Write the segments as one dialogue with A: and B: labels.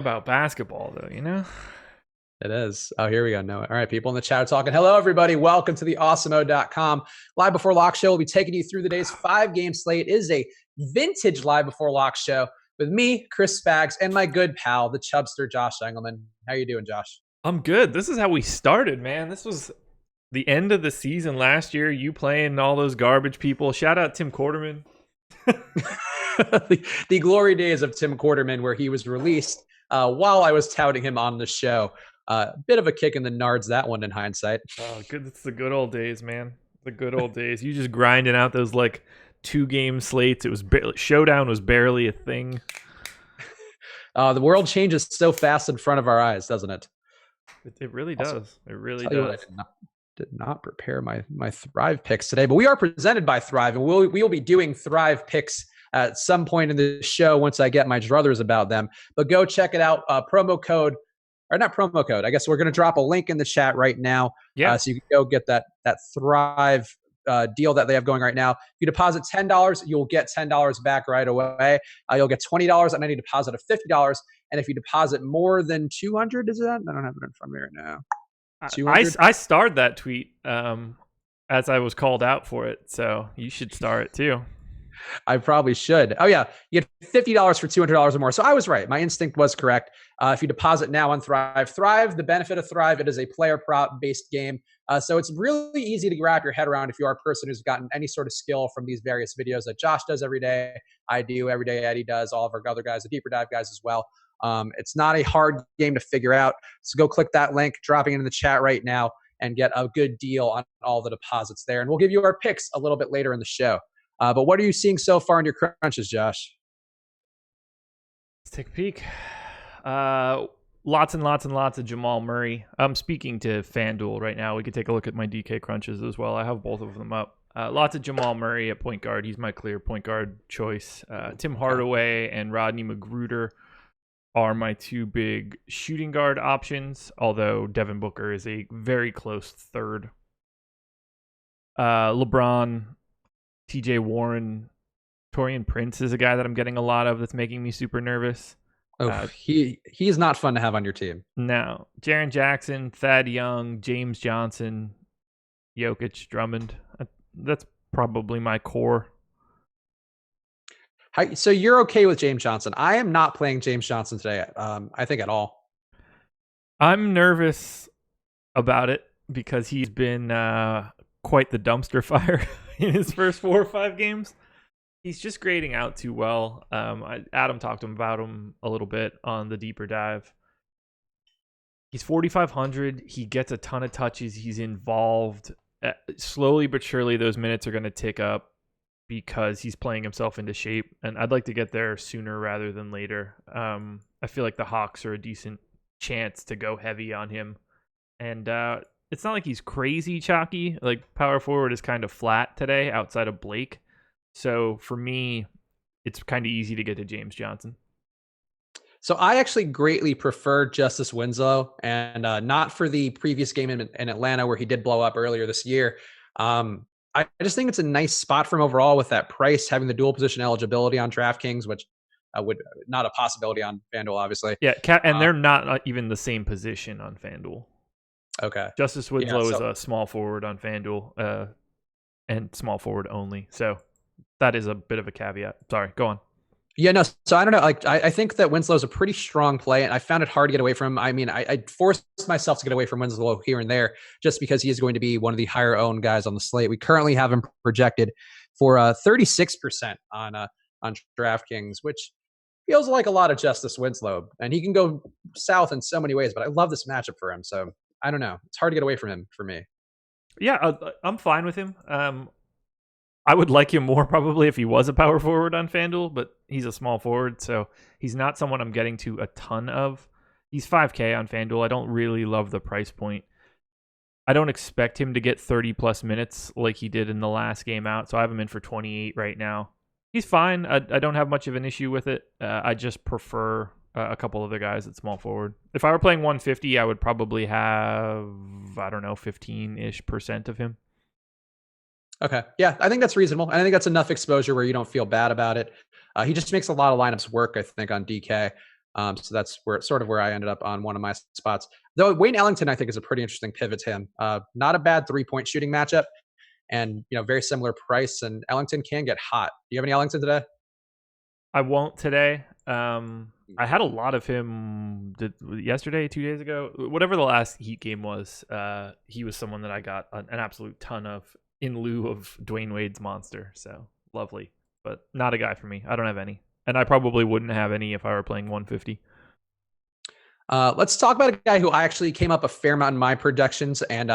A: About basketball, though, you know?
B: It is. Oh, here we go. No. All right, people in the chat are talking. Hello, everybody. Welcome to the awesemo.com live before lock show. We'll be taking you through the day's 5-game slate. It is a vintage live before lock show with me, Chris Spags, and my good pal, the Chubster, Josh Engelman. How you doing, Josh?
A: I'm good. This is how we started, man. This was the end of the season last year. You playing all those garbage people. Shout out Tim Quarterman.
B: The glory days of Tim Quarterman, where he was released while I was touting him on the show. Bit of a kick in the nards, that one, in hindsight.
A: Oh, good. It's the good old days, man. The good old days. You just grinding out those like 2-game slates. It was Showdown was barely a thing.
B: The world changes so fast in front of our eyes, doesn't it?
A: It really does.
B: Also,
A: it really does.
B: I did not prepare my Thrive picks today, but we are presented by Thrive, and we will be doing Thrive picks at some point in the show once I get my druthers about them. But go check it out. Promo code, or not promo code. I guess we're going to drop a link in the chat right now.
A: Yeah.
B: So you can go get that Thrive deal that they have going right now. If you deposit $10, you'll get $10 back right away. You'll get $20 on any deposit of $50. And if you deposit more than 200, is that? I don't have it in front of me right now.
A: I starred that tweet as I was called out for it, so you should star it too.
B: I probably should. Oh, yeah. You get $50 for $200 or more. So I was right. My instinct was correct. If you deposit now on Thrive, the benefit of Thrive, it is a player prop based game. So it's really easy to wrap your head around if you are a person who's gotten any sort of skill from these various videos that Josh does every day. I do every day. Eddie does, all of our other guys, the deeper dive guys as well. It's not a hard game to figure out. So go click that link, dropping it in the chat right now, and get a good deal on all the deposits there. And we'll give you our picks a little bit later in the show. But what are you seeing so far in your crunches, Josh?
A: Let's take a peek. Lots and lots and lots of Jamal Murray. I'm speaking to FanDuel right now. We could take a look at my DK crunches as well. I have both of them up. Lots of Jamal Murray at point guard. He's my clear point guard choice. Tim Hardaway and Rodney McGruder are my two big shooting guard options, although Devin Booker is a very close third. LeBron, TJ Warren, Torian Prince is a guy that I'm getting a lot of that's making me super nervous.
B: Oh, he is not fun to have on your team.
A: No. Jaren Jackson, Thad Young, James Johnson, Jokic, Drummond. That's probably my core.
B: So you're okay with James Johnson? I am not playing James Johnson today, I think, at all.
A: I'm nervous about it because he's been quite the dumpster fire in his first 4 or 5 games. He's just grading out too well. Adam talked to him about him a little bit on the deeper dive. He's 4,500. He gets a ton of touches. He's involved. Slowly but surely, those minutes are going to tick up because he's playing himself into shape. And I'd like to get there sooner rather than later. I feel like the Hawks are a decent chance to go heavy on him. And it's not like he's crazy chalky. Like, power forward is kind of flat today outside of Blake. So for me, it's kind of easy to get to James Johnson.
B: So I actually greatly prefer Justice Winslow, and not for the previous game in Atlanta where he did blow up earlier this year. I just think it's a nice spot for him overall with that price, having the dual position eligibility on DraftKings, which would not a possibility on FanDuel, obviously.
A: Yeah, and they're not even the same position on FanDuel.
B: Okay.
A: Justice Winslow is a small forward on FanDuel, and small forward only. So that is a bit of a caveat. Sorry, go on.
B: Yeah, no. So I don't know. Like, I think that Winslow's a pretty strong play, and I found it hard to get away from him. I mean, I forced myself to get away from Winslow here and there just because he is going to be one of the higher owned guys on the slate. We currently have him projected for 36% on DraftKings, which feels like a lot of Justice Winslow, and he can go south in so many ways. But I love this matchup for him, so I don't know. It's hard to get away from him for me.
A: Yeah, I'm fine with him. I would like him more probably if he was a power forward on FanDuel, but he's a small forward, so he's not someone I'm getting to a ton of. He's 5K on FanDuel. I don't really love the price point. I don't expect him to get 30-plus minutes like he did in the last game out, so I have him in for 28 right now. He's fine. I don't have much of an issue with it. I just prefer a couple other guys at small forward. If I were playing 150, I would probably have, 15-ish% of him.
B: Okay. Yeah, I think that's reasonable. And I think that's enough exposure where you don't feel bad about it. He just makes a lot of lineups work, I think, on DK. So that's where I ended up on one of my spots. Though Wayne Ellington, I think, is a pretty interesting pivot to him. Not a bad 3-point shooting matchup, and very similar price. And Ellington can get hot. Do you have any Ellington today?
A: I won't today. I had a lot of him yesterday, 2 days ago, whatever the last Heat game was. He was someone that I got an absolute ton of in lieu of Dwayne Wade's monster. So lovely, but not a guy for me. I don't have any, and I probably wouldn't have any if I were playing 150.
B: Let's talk about a guy who I actually came up a fair amount in my projections, and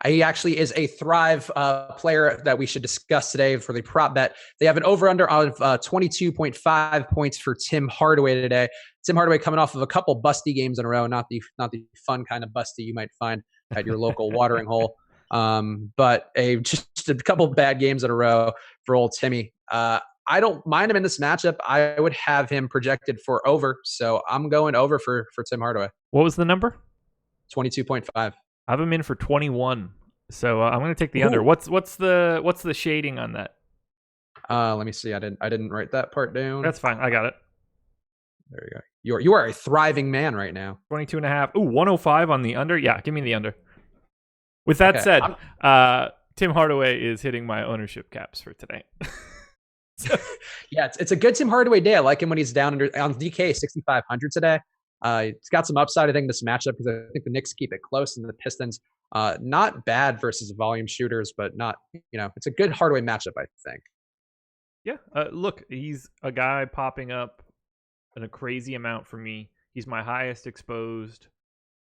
B: he actually is a Thrive player that we should discuss today for the prop bet. They have an over-under of 22.5 points for Tim Hardaway today. Tim Hardaway coming off of a couple busty games in a row, not the fun kind of busty you might find at your local watering hole, but just a couple bad games in a row for old Timmy. I don't mind him in this matchup. I would have him projected for over, so I'm going over for Tim Hardaway.
A: What was the number?
B: 22.5.
A: I have him in for 21, so I'm going to take the under. What's the shading on that?
B: Let me see. I didn't write that part down.
A: That's fine. I got it.
B: There you go. You are a thriving man right now.
A: 22.5. Ooh, 105 on the under. Yeah, give me the under. With that said, Tim Hardaway is hitting my ownership caps for today.
B: Yeah, it's a good Tim Hardaway day. I like him when he's down on DK 6,500 today. It's got some upside, I think, this matchup, because I think the Knicks keep it close, and the Pistons not bad versus volume shooters, but not, it's a good Hardaway matchup, I think.
A: Yeah, look, he's a guy popping up in a crazy amount for me. He's my highest exposed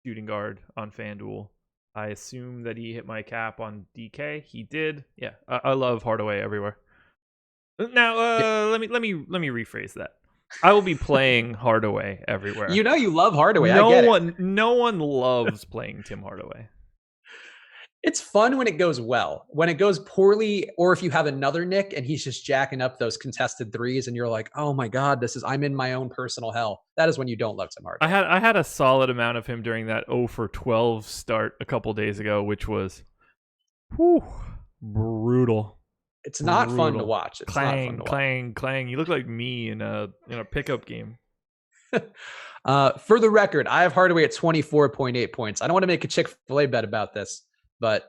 A: shooting guard on FanDuel. I assume that he hit my cap on DK. He did. Yeah, I love Hardaway everywhere. Now, let me rephrase that. I will be playing Hardaway everywhere.
B: You love Hardaway.
A: No one loves playing Tim Hardaway.
B: It's fun when it goes well. When it goes poorly, or if you have another Nick and he's just jacking up those contested threes, and you're like, oh my God, I'm in my own personal hell. That is when you don't love Tim Hardaway.
A: I had a solid amount of him during that 0 for 12 start a couple days ago, which was brutal.
B: It's not fun to watch. It's
A: clang, clang. You look like me in a pickup game.
B: For the record, I have Hardaway at 24.8 points. I don't want to make a Chick-fil-A bet about this, but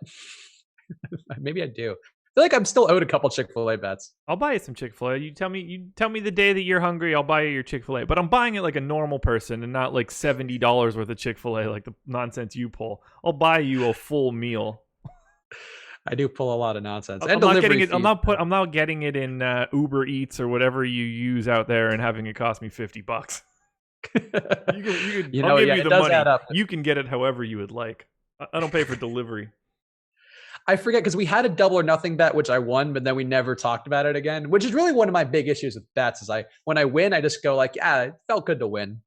B: maybe I do. I feel like I'm still owed a couple Chick-fil-A bets.
A: I'll buy you some Chick-fil-A. You tell me the day that you're hungry, I'll buy you your Chick-fil-A. But I'm buying it like a normal person and not like $70 worth of Chick-fil-A like the nonsense you pull. I'll buy you a full meal.
B: I do pull a lot of nonsense.
A: I'm not getting it. I'm not getting it in Uber Eats or whatever you use out there and having it cost me $50. I'll give you the money. Add up. You can get it however you would like. I don't pay for delivery.
B: I forget, because we had a double or nothing bet, which I won, but then we never talked about it again, which is really one of my big issues with bets. Is when I win, I just go like, yeah, it felt good to win.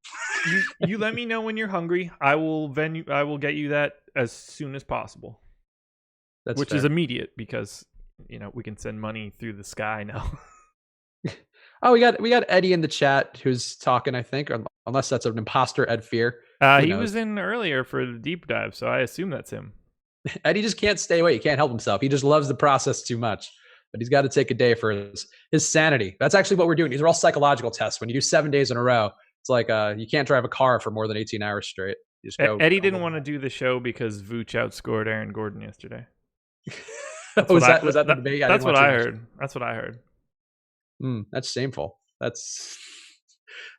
A: You let me know when you're hungry. I will get you that as soon as possible. Which is immediate, because we can send money through the sky now.
B: Oh, we got Eddie in the chat who's talking, I think, unless that's an imposter Ed Fear.
A: He was in earlier for the deep dive, so I assume that's him.
B: Eddie just can't stay away. He can't help himself. He just loves the process too much. But he's got to take a day for his sanity. That's actually what we're doing. These are all psychological tests. When you do 7 days in a row, it's like you can't drive a car for more than 18 hours straight. You just go,
A: Eddie didn't want to do the show because Vooch outscored Aaron Gordon yesterday.
B: Was that the debate?
A: That's what I heard. That's what I heard.
B: That's shameful. That's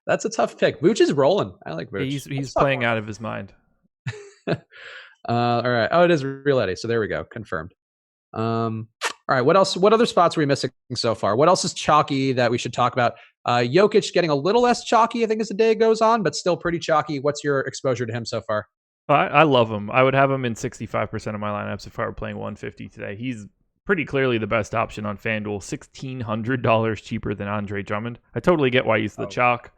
B: a tough pick. Vooch is rolling. I like Vooch.
A: He's playing out of his mind.
B: All right. Oh, it is real Eddie. So there we go. Confirmed. All right. What else? What other spots are we missing so far? What else is chalky that we should talk about? Jokic getting a little less chalky, I think, as the day goes on, but still pretty chalky. What's your exposure to him so far?
A: I love him. I would have him in 65% of my lineups if I were playing 150 today. He's pretty clearly the best option on FanDuel. $1,600 cheaper than Andre Drummond. I totally get why he's the chalk.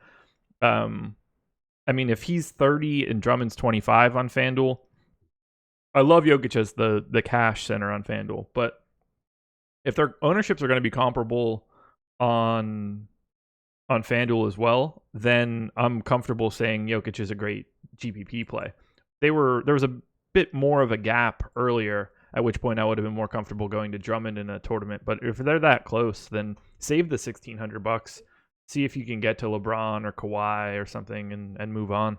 A: I mean, if he's 30 and Drummond's 25 on FanDuel, I love Jokic as the cash center on FanDuel. But if their ownerships are going to be comparable on FanDuel as well, then I'm comfortable saying Jokic is a great GPP play. There was a bit more of a gap earlier, at which point I would have been more comfortable going to Drummond in a tournament. But if they're that close, then save the $1,600. see if you can get to LeBron or Kawhi or something and move on.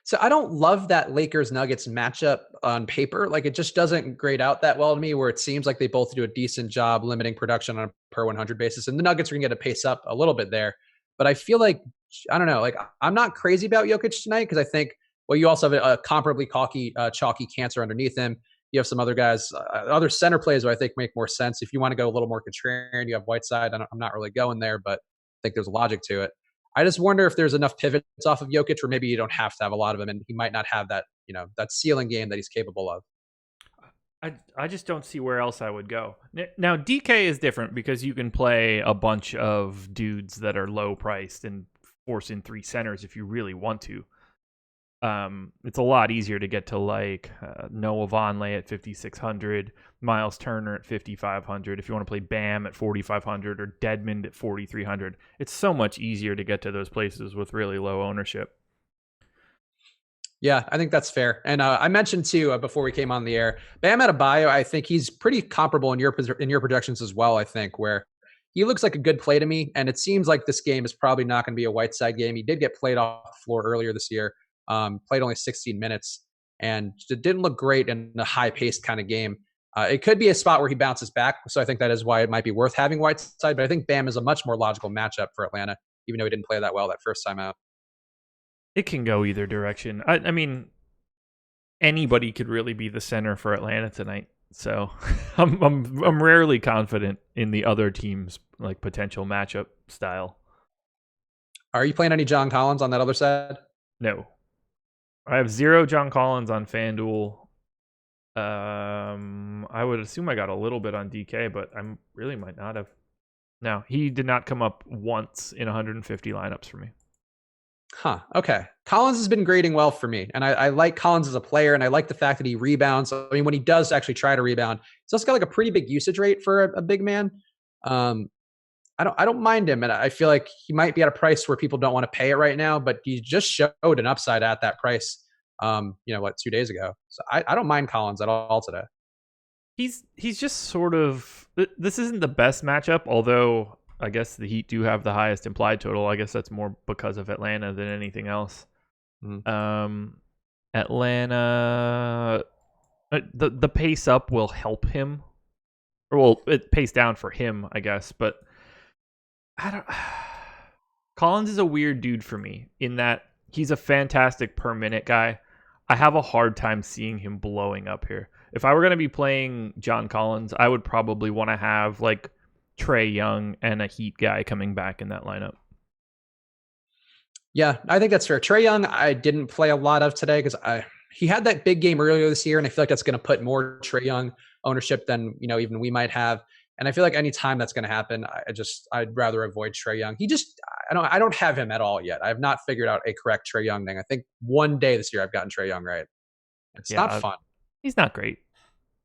B: So I don't love that Lakers Nuggets matchup on paper. Like it just doesn't grade out that well to me, where it seems like they both do a decent job limiting production on a per 100 basis. And the Nuggets are going to get a pace up a little bit there. But I feel like, I don't know, like I'm not crazy about Jokic tonight because I think, well, you also have a comparably chalky cancer underneath him. You have some other guys, other center plays who I think make more sense. If you want to go a little more contrarian, you have Whiteside. I'm not really going there, but I think there's a logic to it. I just wonder if there's enough pivots off of Jokic, or maybe you don't have to have a lot of them, and he might not have that, that ceiling game that he's capable of.
A: I just don't see where else I would go. Now, DK is different because you can play a bunch of dudes that are low priced and force in 3 centers if you really want to. It's a lot easier to get to like Noah Vonleh at 5,600, Miles Turner at 5,500. If you want to play Bam at 4,500 or Dedmond at 4,300, it's so much easier to get to those places with really low ownership.
B: Yeah, I think that's fair. And I mentioned too before we came on the air, Bam Adebayo. I think he's pretty comparable in your projections as well. I think where he looks like a good play to me, and it seems like this game is probably not going to be a Whiteside game. He did get played off the floor earlier this year. Played only 16 minutes and it didn't look great in a high-paced kind of game. It could be a spot where he bounces back, so I think that is why it might be worth having Whiteside, but I think Bam is a much more logical matchup for Atlanta, even though he didn't play that well that first time out.
A: It can go either direction. I mean, anybody could really be the center for Atlanta tonight. So I'm rarely confident in the other team's like potential matchup style.
B: Are you playing any John Collins on that other side?
A: No. I have 0 John Collins on FanDuel. I would assume I got a little bit on DK, but I really might not have. No, he did not come up once in 150 lineups for me.
B: Huh. Okay. Collins has been grading well for me, and I like Collins as a player, and I like the fact that he rebounds. I mean, when he does actually try to rebound, he's also got like a pretty big usage rate for a big man. I don't mind him, and I feel like he might be at a price where people don't want to pay it right now, but he just showed an upside at that price. 2 days ago. So I don't mind Collins at all today.
A: He's just sort of, this isn't the best matchup, although I guess the Heat do have the highest implied total. I guess that's more because of Atlanta than anything else. Atlanta, the pace up will help him, or well, it pace down for him, I guess, but Collins is a weird dude for me in that he's a fantastic per minute guy. I have a hard time seeing him blowing up here. If I were going to be playing John Collins, I would probably want to have like Trae Young and a Heat guy coming back in that lineup.
B: Yeah, I think that's fair. Trae Young, I didn't play a lot of today because he had that big game earlier this year, and I feel like that's going to put more Trae Young ownership than even we might have. And I feel like any time that's going to happen, I'd rather avoid Trae Young. I don't have him at all yet. I have not figured out a correct Trae Young thing. I think one day this year I've gotten Trae Young right. It's not fun.
A: He's not great.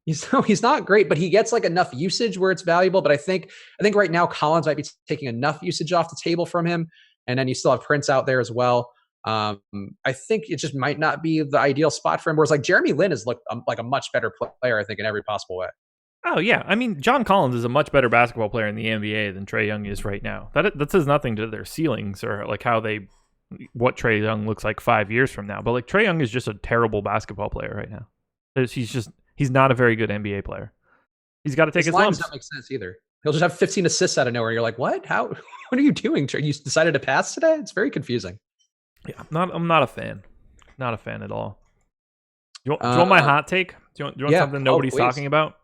B: He's not great, but he gets like enough usage where it's valuable. But I think right now Collins might be taking enough usage off the table from him, and then you still have Prince out there as well. I think it just might not be the ideal spot for him. Whereas like Jeremy Lin has looked like a much better player, I think, in every possible way.
A: Oh, yeah. I mean, John Collins is a much better basketball player in the NBA than Trae Young is right now. That says nothing to their ceilings or like what Trae Young looks like 5 years from now. But like Trae Young is just a terrible basketball player right now. He's not a very good NBA player. He's got to take his lumps.
B: Doesn't make sense either. He'll just have 15 assists out of nowhere. You're like, what? How? What are you doing? You decided to pass today? It's very confusing.
A: Yeah, I'm not a fan. Not a fan at all. Do you want my hot take? Do you want something nobody's talking about?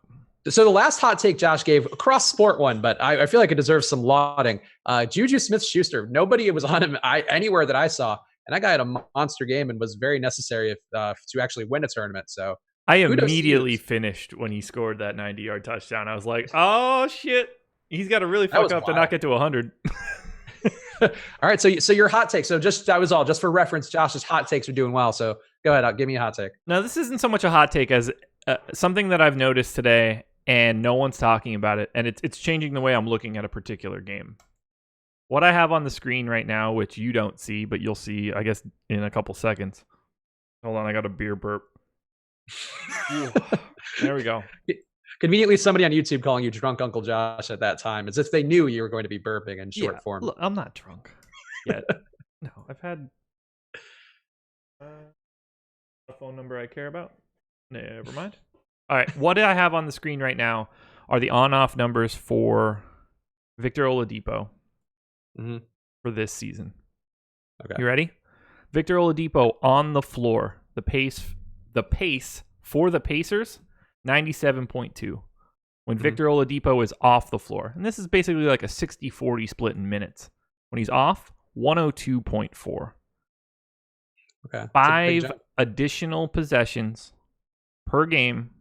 B: So the last hot take Josh gave, a cross-sport one, but I feel like it deserves some lauding. Juju Smith-Schuster, nobody was on him anywhere that I saw, and that guy had a monster game and was very necessary to actually win a tournament. So
A: I immediately finished when he scored that 90-yard touchdown. I was like, oh, shit. He's got to really fuck up to not get to 100.
B: All right, so your hot take. So that was all. Just for reference, Josh's hot takes are doing well. So go ahead, give me a hot take.
A: No, this isn't so much a hot take as something that I've noticed today, and no one's talking about it, and it's changing the way I'm looking at a particular game. What I have on the screen right now, which you don't see, but you'll see, I guess, in a couple seconds. Hold on, I got a beer burp. There we go.
B: Conveniently, somebody on YouTube calling you drunk Uncle Josh at that time, as if they knew you were going to be burping in short form.
A: Look, I'm not drunk yet. No, I've had a phone number I care about. Never mind. All right, what I have on the screen right now are the on-off numbers for Victor Oladipo for this season.
B: Okay.
A: You ready? Victor Oladipo on the floor. The pace for the Pacers, 97.2. When Victor Oladipo is off the floor. And this is basically like a 60-40 split in minutes. When he's off, 102.4.
B: Okay.
A: 5 additional possessions per game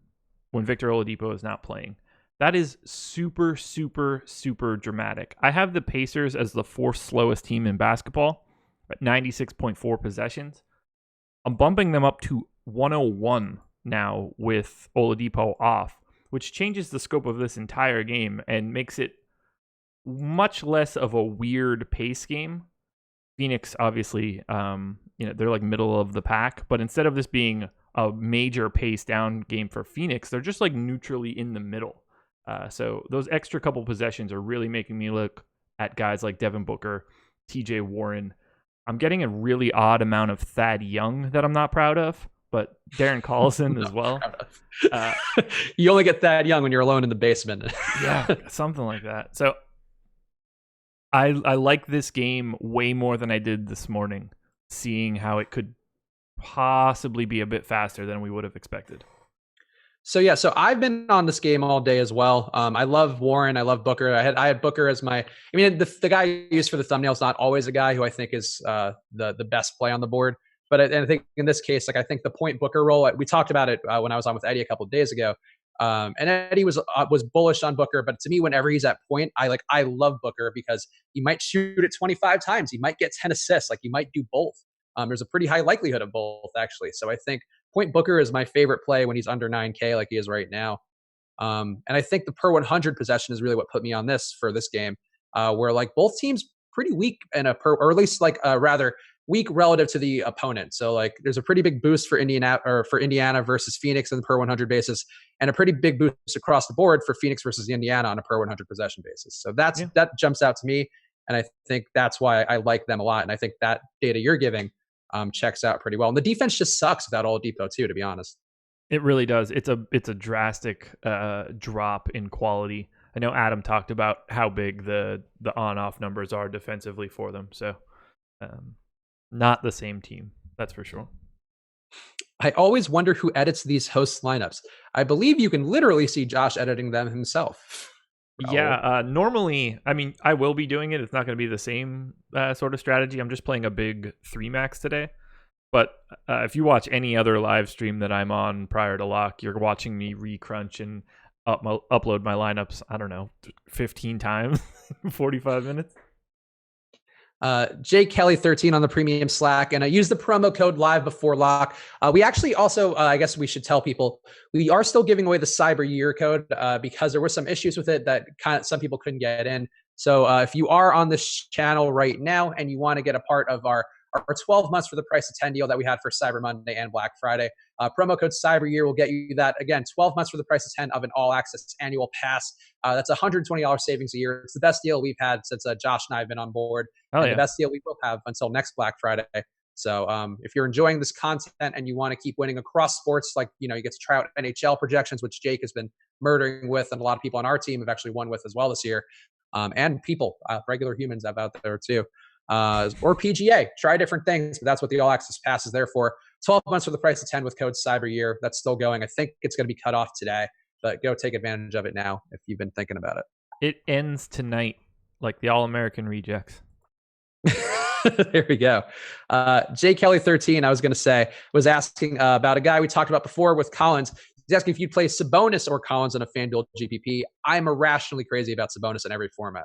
A: when Victor Oladipo is not playing. That is super, super, super dramatic. I have the Pacers as the 4th slowest team in basketball at 96.4 possessions. I'm bumping them up to 101 now with Oladipo off, which changes the scope of this entire game and makes it much less of a weird pace game. Phoenix, obviously, they're like middle of the pack, but instead of this being a major pace down game for Phoenix, they're just like neutrally in the middle. So those extra couple possessions are really making me look at guys like Devin Booker, TJ Warren. I'm getting a really odd amount of Thad Young that I'm not proud of, but Darren Collison as well.
B: You only get Thad Young when you're alone in the basement.
A: Yeah, something like that. So I like this game way more than I did this morning, seeing how it could possibly be a bit faster than we would have expected.
B: So I've been on this game all day as well. I love Warren. I love Booker. I had Booker as my. I mean, the guy you use for the thumbnail is not always a guy who I think is the best play on the board. But I think in this case, like I think the point Booker role. We talked about it when I was on with Eddie a couple of days ago. And Eddie was bullish on Booker, but to me, whenever he's at point, I love Booker because he might shoot it 25 times. He might get 10 assists. Like he might do both. There's a pretty high likelihood of both actually. So I think point Booker is my favorite play when he's under 9K like he is right now. And I think the per 100 possession is really what put me on this for this game, where like both teams pretty weak and or at least like rather weak relative to the opponent. So like there's a pretty big boost for Indiana versus Phoenix on the per 100 basis, and a pretty big boost across the board for Phoenix versus Indiana on a per 100 possession basis. So that jumps out to me, and I think that's why I like them a lot. And I think that data you're giving checks out pretty well. And the defense just sucks without Oladipo too, to be honest.
A: It really does. It's a drastic drop in quality. I know Adam talked about how big the on-off numbers are defensively for them. So not the same team, that's for sure.
B: I always wonder who edits these host lineups. I believe you can literally see Josh editing them himself.
A: Yeah, normally, I mean, I will be doing it. It's not going to be the same sort of strategy. I'm just playing a big 3-max today. But if you watch any other live stream that I'm on prior to lock, you're watching me recrunch and upload my lineups, I don't know, 15 times in 45 minutes.
B: Jay Kelly 13 on the premium Slack, and I use the promo code live before lock. We actually also, I guess we should tell people, we are still giving away the cyber year code because there were some issues with it that some people couldn't get in. So if you are on this channel right now and you want to get a part of our 12 months for the price of 10 deal that we had for Cyber Monday and Black Friday, promo code cyber year will get you that. Again, 12 months for the price of 10 of an all access annual pass. That's $120 savings a year. It's the best deal we've had since Josh and I have been on board. The best deal we will have until next Black Friday. So if you're enjoying this content and you want to keep winning across sports, like, you get to try out NHL projections, which Jake has been murdering with, and a lot of people on our team have actually won with as well this year. And people, regular humans have out there too. Or PGA, try different things, but that's what the all access pass is there for. 12 months for the price of 10 with code cyber year. That's still going. I think it's going to be cut off today, but go take advantage of it now if you've been thinking about it.
A: It ends tonight, like the All-American rejects.
B: There we go. Jay Kelly 13, I was going to say, was asking about a guy we talked about before with Collins. He's asking if you'd play Sabonis or Collins in a FanDuel GPP. I'm irrationally crazy about Sabonis in every format.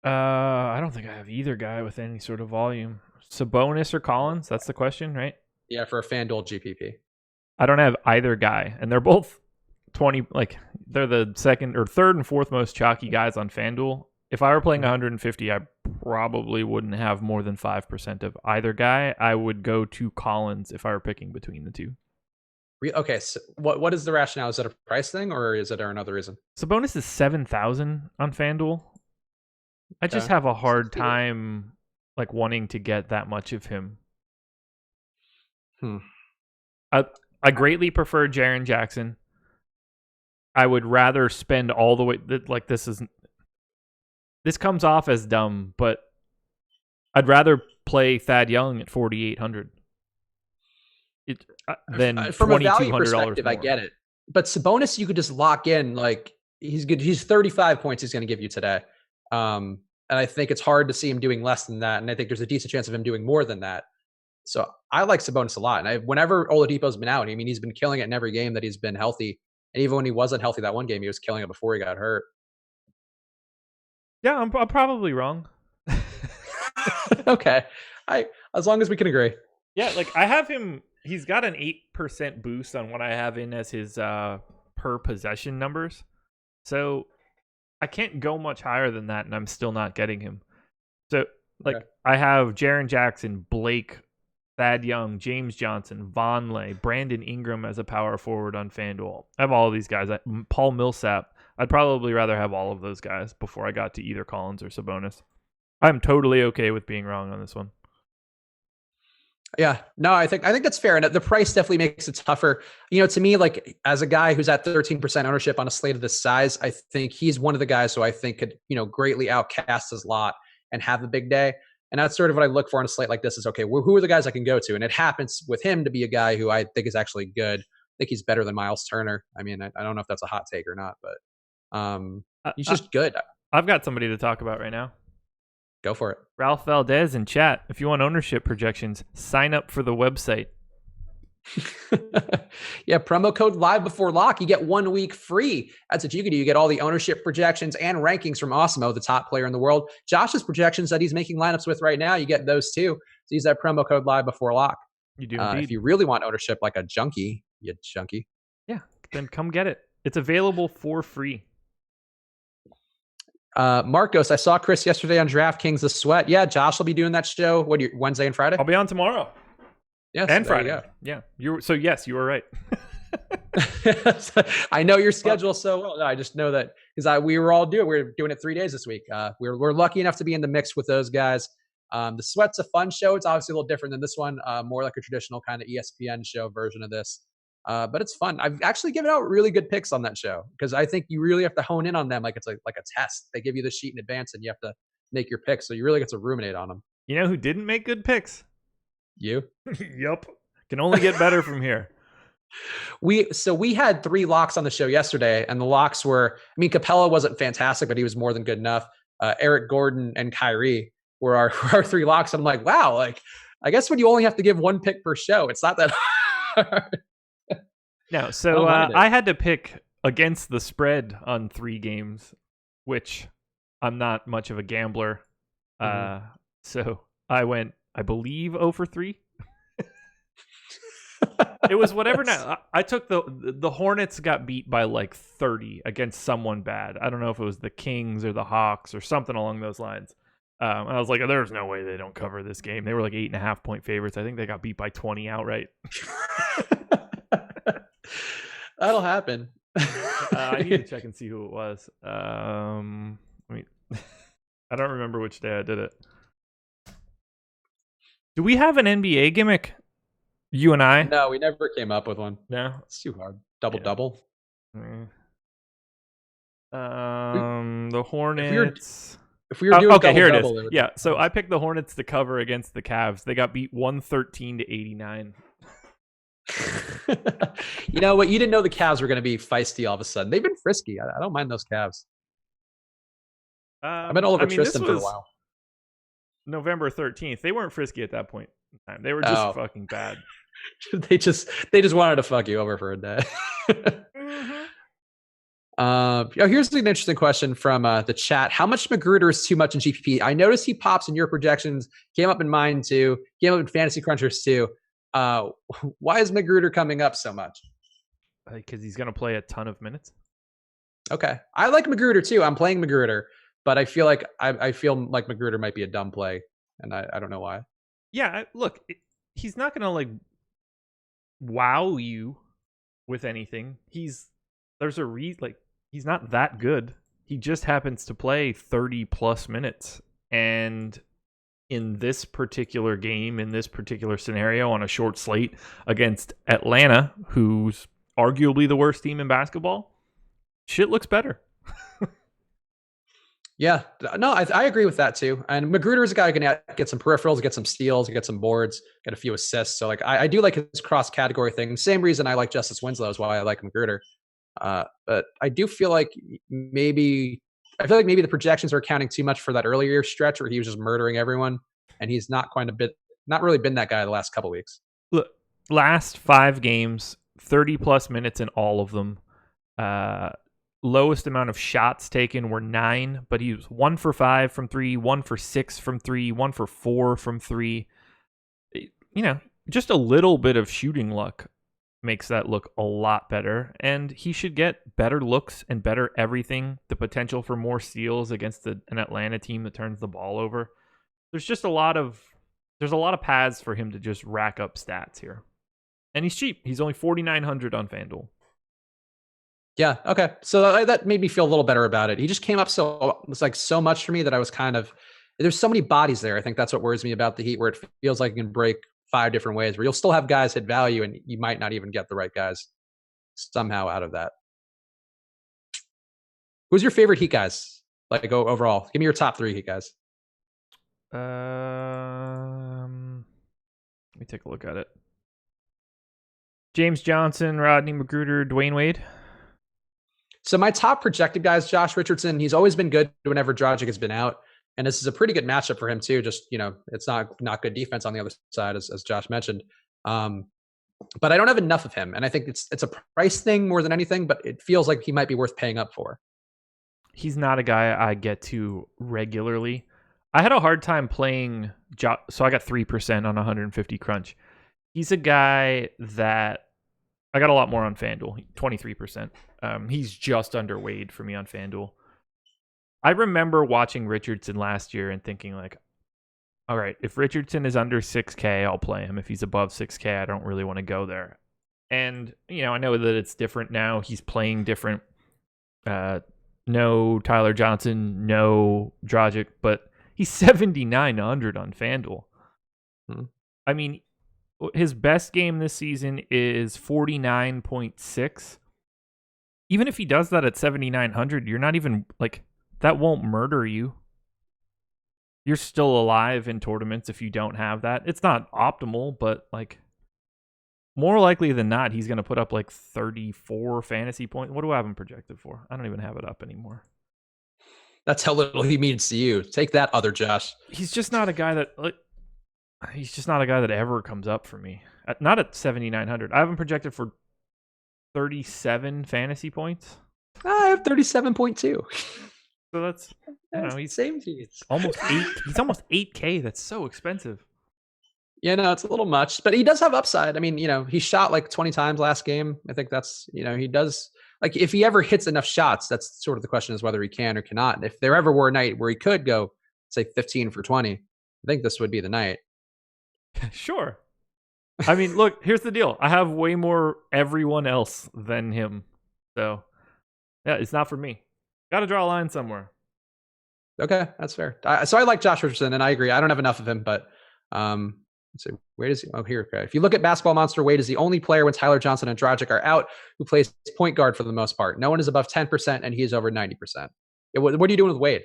A: I don't think I have either guy with any sort of volume. Sabonis or Collins? That's the question, right?
B: Yeah, for a FanDuel GPP.
A: I don't have either guy, and they're both 20. Like they're the second or third and fourth most chalky guys on FanDuel. If I were playing 150, I probably wouldn't have more than 5% of either guy. I would go to Collins if I were picking between the two.
B: Okay, so what is the rationale? Is it a price thing or is it another reason?
A: Sabonis is 7,000 on FanDuel. I just
B: Okay.
A: have a hard time like wanting to get that much of him.
B: Hmm.
A: I greatly prefer Jaren Jackson. I would rather spend all the way like this comes off as dumb, but I'd rather play Thad Young at 4,800 than
B: From a value
A: $2,200
B: perspective, I
A: more.
B: get it. But Sabonis, you could just lock in. Like he's good. He's 35 points. He's going to give you today. And I think it's hard to see him doing less than that. And I think there's a decent chance of him doing more than that. So I like Sabonis a lot. And whenever Oladipo's been out, I mean, he's been killing it in every game that he's been healthy. And even when he wasn't healthy that one game, he was killing it before he got hurt.
A: Yeah, I'm probably wrong.
B: Okay. As long as we can agree.
A: Yeah, like I have him. He's got an 8% boost on what I have in as his per possession numbers. So I can't go much higher than that, and I'm still not getting him. So like I have Jaren Jackson, Blake, Thad Young, James Johnson, Vonleh, Brandon Ingram as a power forward on FanDuel. I have all of these guys. Paul Millsap. I'd probably rather have all of those guys before I got to either Collins or Sabonis. I'm totally okay with being wrong on this one.
B: Yeah, no, I think that's fair. And the price definitely makes it tougher. To me, like as a guy who's at 13% ownership on a slate of this size, I think he's one of the guys who I think could, greatly outcast his lot and have the big day. And that's sort of what I look for in a slate like this is, okay, who are the guys I can go to? And it happens with him to be a guy who I think is actually good. I think he's better than Miles Turner. I mean, I don't know if that's a hot take or not, but he's just good.
A: I've got somebody to talk about right now.
B: Go for it.
A: Ralph Valdez in chat. If you want ownership projections, sign up for the website.
B: Yeah, promo code live before lock. You get 1 week free. That's what you can do. You get all the ownership projections and rankings from Osmo, the top player in the world. Josh's projections that he's making lineups with right now, you get those too. So use that promo code live before lock.
A: You do indeed.
B: If you really want ownership like a junkie, you junkie.
A: Yeah, then come get it. It's available for free.
B: Marcos, I saw Chris yesterday on DraftKings The Sweat. Yeah, Josh will be doing that show. Wednesday and Friday?
A: I'll be on tomorrow.
B: Yes,
A: and Friday. Yeah. Yes, you were right.
B: I know your schedule so well. I just know that because we were doing it 3 days this week. We're lucky enough to be in the mix with those guys. The Sweat's a fun show. It's obviously a little different than this one, more like a traditional kind of ESPN show version of this. But it's fun. I've actually given out really good picks on that show because I think you really have to hone in on them like it's like a test. They give you the sheet in advance and you have to make your picks. So you really get to ruminate on them.
A: You know who didn't make good picks?
B: You?
A: Yup. Can only get better from here.
B: We had 3 locks on the show yesterday, and the locks were, Capella wasn't fantastic, but he was more than good enough. Eric Gordon and Kyrie were our 3 locks. And I'm like, wow, like I guess when you only have to give 1 pick per show, it's not that hard.
A: No, so I had to pick against the spread on 3 games, which I'm not much of a gambler. So I went, I believe, 0 for 3. It was whatever. Now I took the Hornets got beat by like 30 against someone bad. I don't know if it was the Kings or the Hawks or something along those lines. And I was like, there's no way they don't cover this game. They were like 8.5 point favorites. I think they got beat by 20 outright.
B: That'll happen.
A: I need to check and see who it was. I don't remember which day I did it. Do we have an NBA gimmick? You and I?
B: No, we never came up with one.
A: No,
B: it's too hard. Double.
A: The Hornets.
B: If we were doing
A: okay, here it is.
B: It
A: yeah, so I picked the Hornets to cover against the Cavs. They got beat 113-89.
B: You know what? You didn't know the Cavs were going to be feisty all of a sudden. They've been frisky. I don't mind those Cavs. I've been all over Tristan for a while.
A: November 13th. They weren't frisky at that point in time. They were just fucking bad.
B: they just wanted to fuck you over for a day. Here's an interesting question from the chat. How much Magruder is too much in GPP? I noticed he pops in your projections, came up in mine too, came up in Fantasy Crunchers too. Why is Magruder coming up so much?
A: Because he's going to play a ton of minutes.
B: Okay. I like Magruder too. I'm playing Magruder, but I feel like I feel like Magruder might be a dumb play, and I don't know why.
A: Yeah, look, he's not going to like wow you with anything. He's not that good. He just happens to play 30 plus minutes. And in this particular game, in this particular scenario on a short slate against Atlanta, who's arguably the worst team in basketball, shit looks better.
B: Yeah, no, I agree with that too. And Magruder is a guy who can get some peripherals, get some steals, get some boards, get a few assists. So like I do like his cross category thing. Same reason I like Justice Winslow is why I like Magruder. But I do feel like maybe the projections are accounting too much for that earlier stretch where he was just murdering everyone, and he's not really been that guy the last couple weeks.
A: Look, last 5 games, 30 plus minutes in all of them. Lowest amount of shots taken were 9, but he was 1 for 5 from 3, 1 for 6 from 3, 1 for 4 from 3. Just a little bit of shooting luck makes that look a lot better, and he should get better looks and better everything. The potential for more steals against an Atlanta team that turns the ball over. There's a lot of paths for him to just rack up stats here, and he's cheap. He's only $4,900 on FanDuel.
B: Yeah. Okay. So that made me feel a little better about it. He just came up so much for me that I was there's so many bodies there. I think that's what worries me about the Heat, where it feels like it can break 5 different ways, where you'll still have guys hit value and you might not even get the right guys somehow out of that. Who's your favorite Heat guys? Like overall, give me your top 3 Heat guys.
A: Let me take a look at it. James Johnson, Rodney McGruder, Dwayne Wade.
B: So my top projected guys, Josh Richardson. He's always been good whenever Dragic has been out, and this is a pretty good matchup for him too. Just it's not good defense on the other side, as Josh mentioned. But I don't have enough of him, and I think it's a price thing more than anything. But it feels like he might be worth paying up for.
A: He's not a guy I get to regularly. I had a hard time playing, so I got 3% on 150 crunch. He's a guy that I got a lot more on FanDuel, 23%. He's just under Wade for me on FanDuel. I remember watching Richardson last year and thinking like, all right, if Richardson is under 6K, I'll play him. If he's above 6K, I don't really want to go there. And, I know that it's different now. He's playing different. No Tyler Johnson, no Dragic, but he's 7,900 on FanDuel. I mean, his best game this season is 49.6. Even if he does that at 7,900, you're not even that won't murder you. You're still alive in tournaments if you don't have that. It's not optimal, but more likely than not, he's going to put up 34 fantasy points. What do I have him projected for? I don't even have it up anymore.
B: That's how little he means to you. Take that, other Josh.
A: He's just not a guy that ever comes up for me. Not at 7,900. I have him projected for 37 fantasy points.
B: I have 37.2.
A: So that's he's
B: same teams.
A: Almost 8. He's almost 8K. That's so expensive.
B: Yeah, no, it's a little much, but he does have upside. I mean, he shot 20 times last game. I think that's, he does if he ever hits enough shots, that's sort of the question is whether he can or cannot. And if there ever were a night where he could go, say 15 for 20, I think this would be the night.
A: Sure. I mean, look, here's the deal. I have way more everyone else than him. So, yeah, it's not for me. Got to draw a line somewhere.
B: Okay, that's fair. So I like Josh Richardson, and I agree. I don't have enough of him, but let's see. Wade is he? Oh, here. Okay. If you look at Basketball Monster, Wade is the only player when Tyler Johnson and Dragic are out who plays point guard for the most part. No one is above 10%, and he is over 90%. What are you doing with Wade?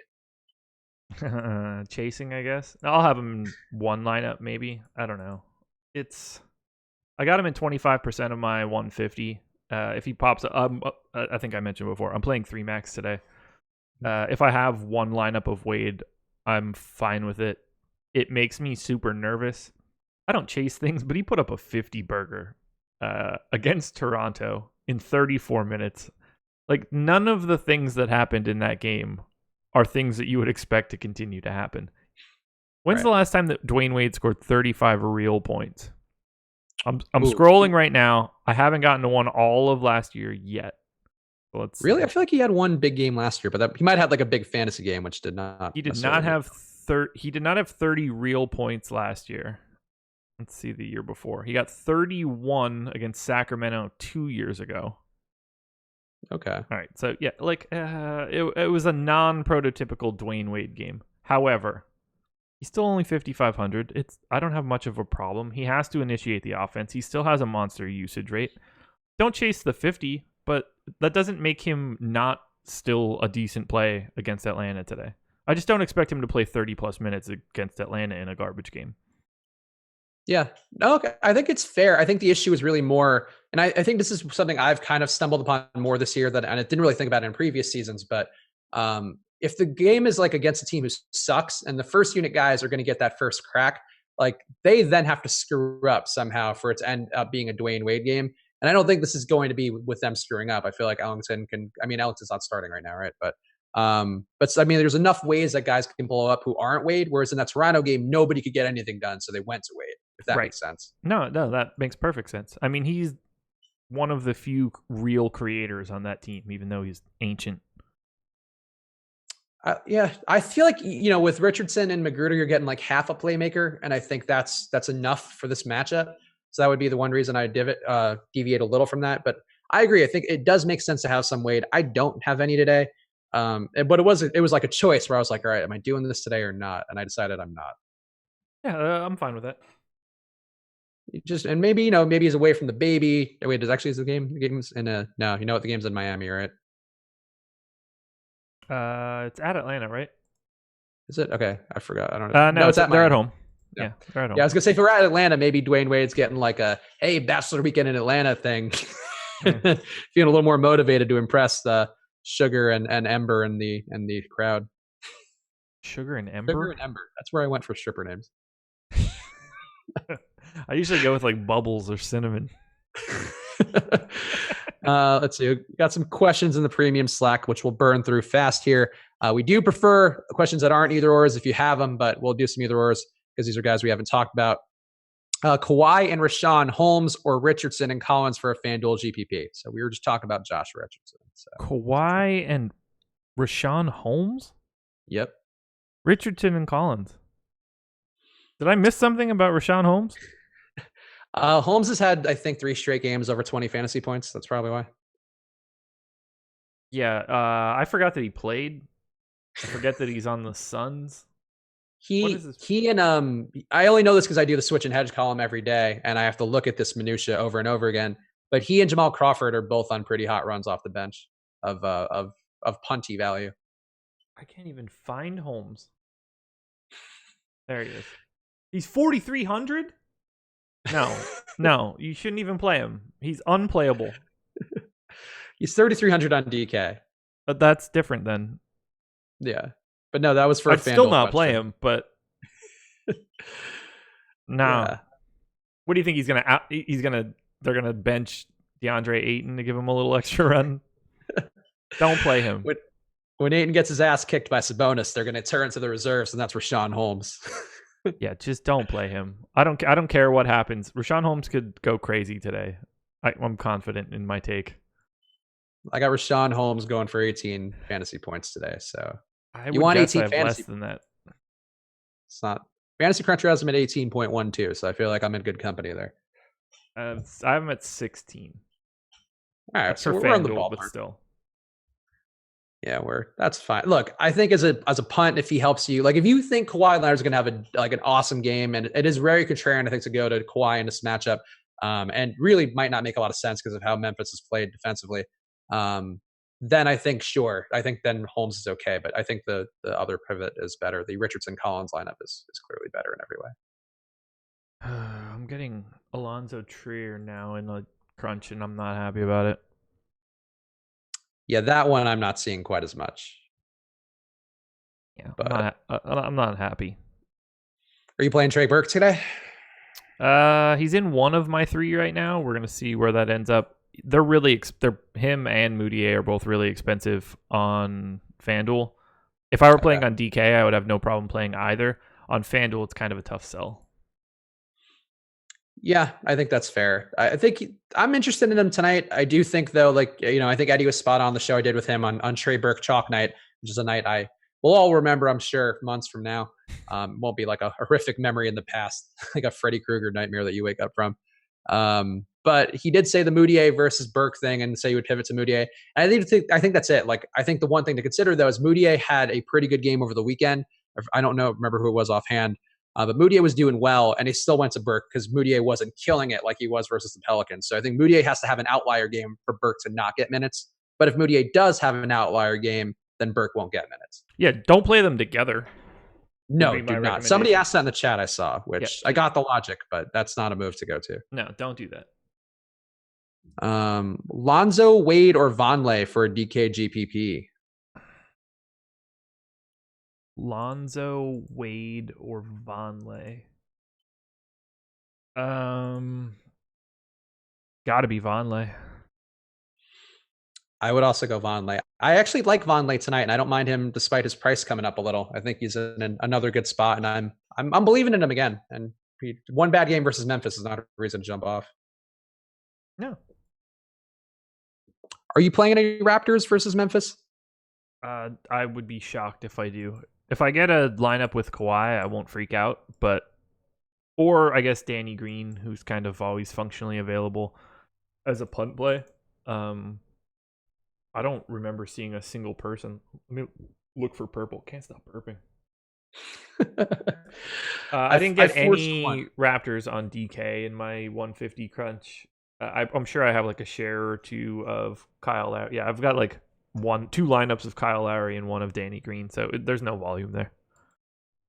A: Chasing, I guess. I'll have him in one lineup, maybe. I don't know. I got him in 25% of my 150. If he pops up, I think I mentioned before, I'm playing 3 max today. If I have one lineup of Wade, I'm fine with it. It makes me super nervous. I don't chase things, but he put up a 50 burger against Toronto in 34 minutes. None of the things that happened in that game are things that you would expect to continue to happen. When's the last time that Dwayne Wade scored 35 real points? I'm scrolling right now. I haven't gotten to one all of last year yet. So
B: really? I feel like he had one big game last year, but he might have a big fantasy game, which did not.
A: He did not have 30 real points last year. Let's see the year before. He got 31 against Sacramento 2 years ago.
B: Okay.
A: All right. So, yeah, it was a non-prototypical Dwayne Wade game. However, he's still only 5,500. I don't have much of a problem. He has to initiate the offense. He still has a monster usage rate. Don't chase the 50, but that doesn't make him not still a decent play against Atlanta today. I just don't expect him to play 30-plus minutes against Atlanta in a garbage game.
B: Yeah. Okay. I think it's fair. I think the issue is really more, and I think this is something I've kind of stumbled upon more this year and I didn't really think about it in previous seasons, but if the game is like against a team who sucks and the first unit guys are going to get that first crack, like they then have to screw up somehow for it to end up being a Dwayne Wade game. And I don't think this is going to be with them screwing up. I feel like Ellington Ellington's not starting right now, right? But there's enough ways that guys can blow up who aren't Wade, whereas in that Toronto game, nobody could get anything done. So they went to Wade, if that makes sense.
A: No, that makes perfect sense. I mean, he's one of the few real creators on that team, even though he's ancient.
B: I feel like, with Richardson and Magruder, you're getting like half a playmaker. And I think that's enough for this matchup. So that would be the one reason I deviate a little from that. But I agree. I think it does make sense to have some Wade. I don't have any today. But it was like a choice where I was like, all right, am I doing this today or not? And I decided I'm not.
A: Yeah, I'm fine with that.
B: And maybe, maybe he's away from the baby. Wait, is the game's in no, the game's in Miami, right?
A: It's at Atlanta, right?
B: Is it? Okay. I forgot. I don't know.
A: No, they're at home. Yeah, they're at home.
B: Yeah, I was gonna say if we're at Atlanta, maybe Dwayne Wade's getting like a hey, bachelor weekend in Atlanta thing. Feeling a little more motivated to impress Sugar and Ember and the crowd.
A: Sugar and Ember?
B: Sugar and Ember. That's where I went for stripper names.
A: I usually go with like Bubbles or Cinnamon.
B: Let's see. We got some questions in the premium Slack, which we'll burn through fast here. We do prefer questions that aren't either ors if you have them, but we'll do some either ors because these are guys we haven't talked about. Kawhi and Rashawn Holmes or Richardson and Collins for a FanDuel GPP. So we were just talking about Josh Richardson. So.
A: Kawhi and Rashawn Holmes?
B: Yep.
A: Richardson and Collins. Did I miss something about Rashawn Holmes?
B: Holmes has had, I think, 3 straight games over 20 fantasy points. That's probably why.
A: Yeah, I forgot that he played. I forget that he's on the Suns.
B: He and I only know this because I do the switch and hedge column every day, and I have to look at this minutia over and over again. But he and Jamal Crawford are both on pretty hot runs off the bench of punty value.
A: I can't even find Holmes. There he is. He's 4,300. No, you shouldn't even play him. He's unplayable.
B: He's 3,300 on DK.
A: But that's different then.
B: Yeah. But no, that was for
A: I'd still not play him, but no. Yeah. What do you think they're gonna bench DeAndre Ayton to give him a little extra run? Don't play him.
B: When Ayton gets his ass kicked by Sabonis, they're gonna turn to the reserves, and that's Rashawn Holmes.
A: Yeah, just don't play him. I don't care what happens. Rashawn Holmes could go crazy today. I'm confident in my take.
B: I got Rashawn Holmes going for 18 fantasy points today, so.
A: You want 18 fantasy less than that.
B: It's not. Fantasy Cruncher has him at 18.12, so I feel like I'm in good company there.
A: I'm at 16.
B: All right, so we're on the ballpark.
A: But still.
B: Yeah, that's fine. Look, I think as a punt, if he helps you, like if you think Kawhi Leonard's going to have an awesome game, and it is very contrarian, I think, to go to Kawhi in this matchup, and really might not make a lot of sense because of how Memphis has played defensively. Then I think, sure. I think then Holmes is okay, but I think the other pivot is better. The Richardson-Collins lineup is clearly better in every way.
A: I'm getting Alonzo Trier now in a crunch, and I'm not happy about it.
B: Yeah, that one I'm not seeing quite as much.
A: Yeah, but I'm not happy.
B: Are you playing Trey Burke today?
A: He's in one of my 3 right now. We're gonna see where that ends up. They're him and Moutier are both really expensive on FanDuel. If I were playing on DK, I would have no problem playing either. On FanDuel, it's kind of a tough sell.
B: Yeah, I think that's fair. I think I'm interested in him tonight. I do think though, I think Eddie was spot on the show I did with him on Trey Burke Chalk night, which is a night I we'll all remember, I'm sure, months from now. Won't be like a horrific memory in the past, like a Freddy Krueger nightmare that you wake up from. But he did say the Moutier versus Burke thing and say he would pivot to Moutier. And I think that's it. Like, I think the one thing to consider, though, is Moutier had a pretty good game over the weekend. I don't remember who it was offhand. But Moutier was doing well, and he still went to Burke because Moutier wasn't killing it like he was versus the Pelicans. So I think Moutier has to have an outlier game for Burke to not get minutes. But if Moutier does have an outlier game, then Burke won't get minutes.
A: Yeah, don't play them together.
B: No, do not. Somebody asked that in the chat I saw, which I got the logic, but that's not a move to go to.
A: No, don't do that.
B: Lonzo, Wade, or Vonleh for a DK GPP?
A: Lonzo, Wade, or Vonleh? Gotta be Vonleh.
B: I would also go Vonleh. I actually like Vonleh tonight, and I don't mind him despite his price coming up a little. I think he's in another good spot, and I'm believing in him again. And one bad game versus Memphis is not a reason to jump off.
A: No.
B: Are you playing any Raptors versus Memphis?
A: I would be shocked if I do. If I get a lineup with Kawhi, I won't freak out. Or I guess Danny Green, who's kind of always functionally available as a punt play. I don't remember seeing a single person. Let me look for purple. Can't stop burping. I didn't get any Raptors on DK in my 150 crunch. I'm sure I have like a share or two of Kyle Lowry. Yeah, I've got like 2 lineups of Kyle Lowry and one of Danny Green. So there's no volume there.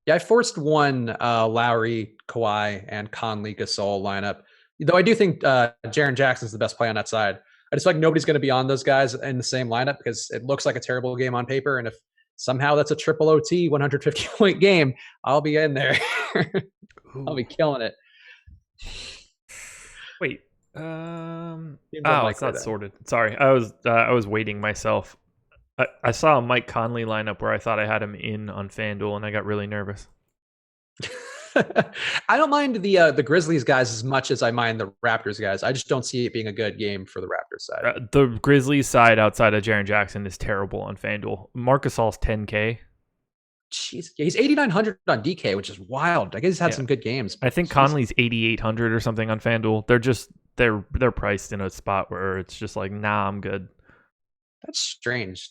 B: Yeah, I forced one Lowry, Kawhi, and Conley Gasol lineup. Though I do think Jaren Jackson's the best play on that side. I just feel like nobody's going to be on those guys in the same lineup because it looks like a terrible game on paper. And if somehow that's a triple OT 150-point game, I'll be in there. I'll be killing it.
A: Wait. It's not sorted. Sorry, I was waiting myself. I saw a Mike Conley lineup where I thought I had him in on FanDuel, and I got really nervous.
B: I don't mind the Grizzlies guys as much as I mind the Raptors guys. I just don't see it being a good game for the Raptors side.
A: The Grizzlies side outside of Jaren Jackson is terrible on FanDuel. Marc Gasol's 10K.
B: Jeez, yeah, he's 8,900 on DK, which is wild. I guess he's had some good games.
A: I think Conley's 8,800 or something on FanDuel. They're priced in a spot where it's just like, nah, I'm good.
B: That's strange.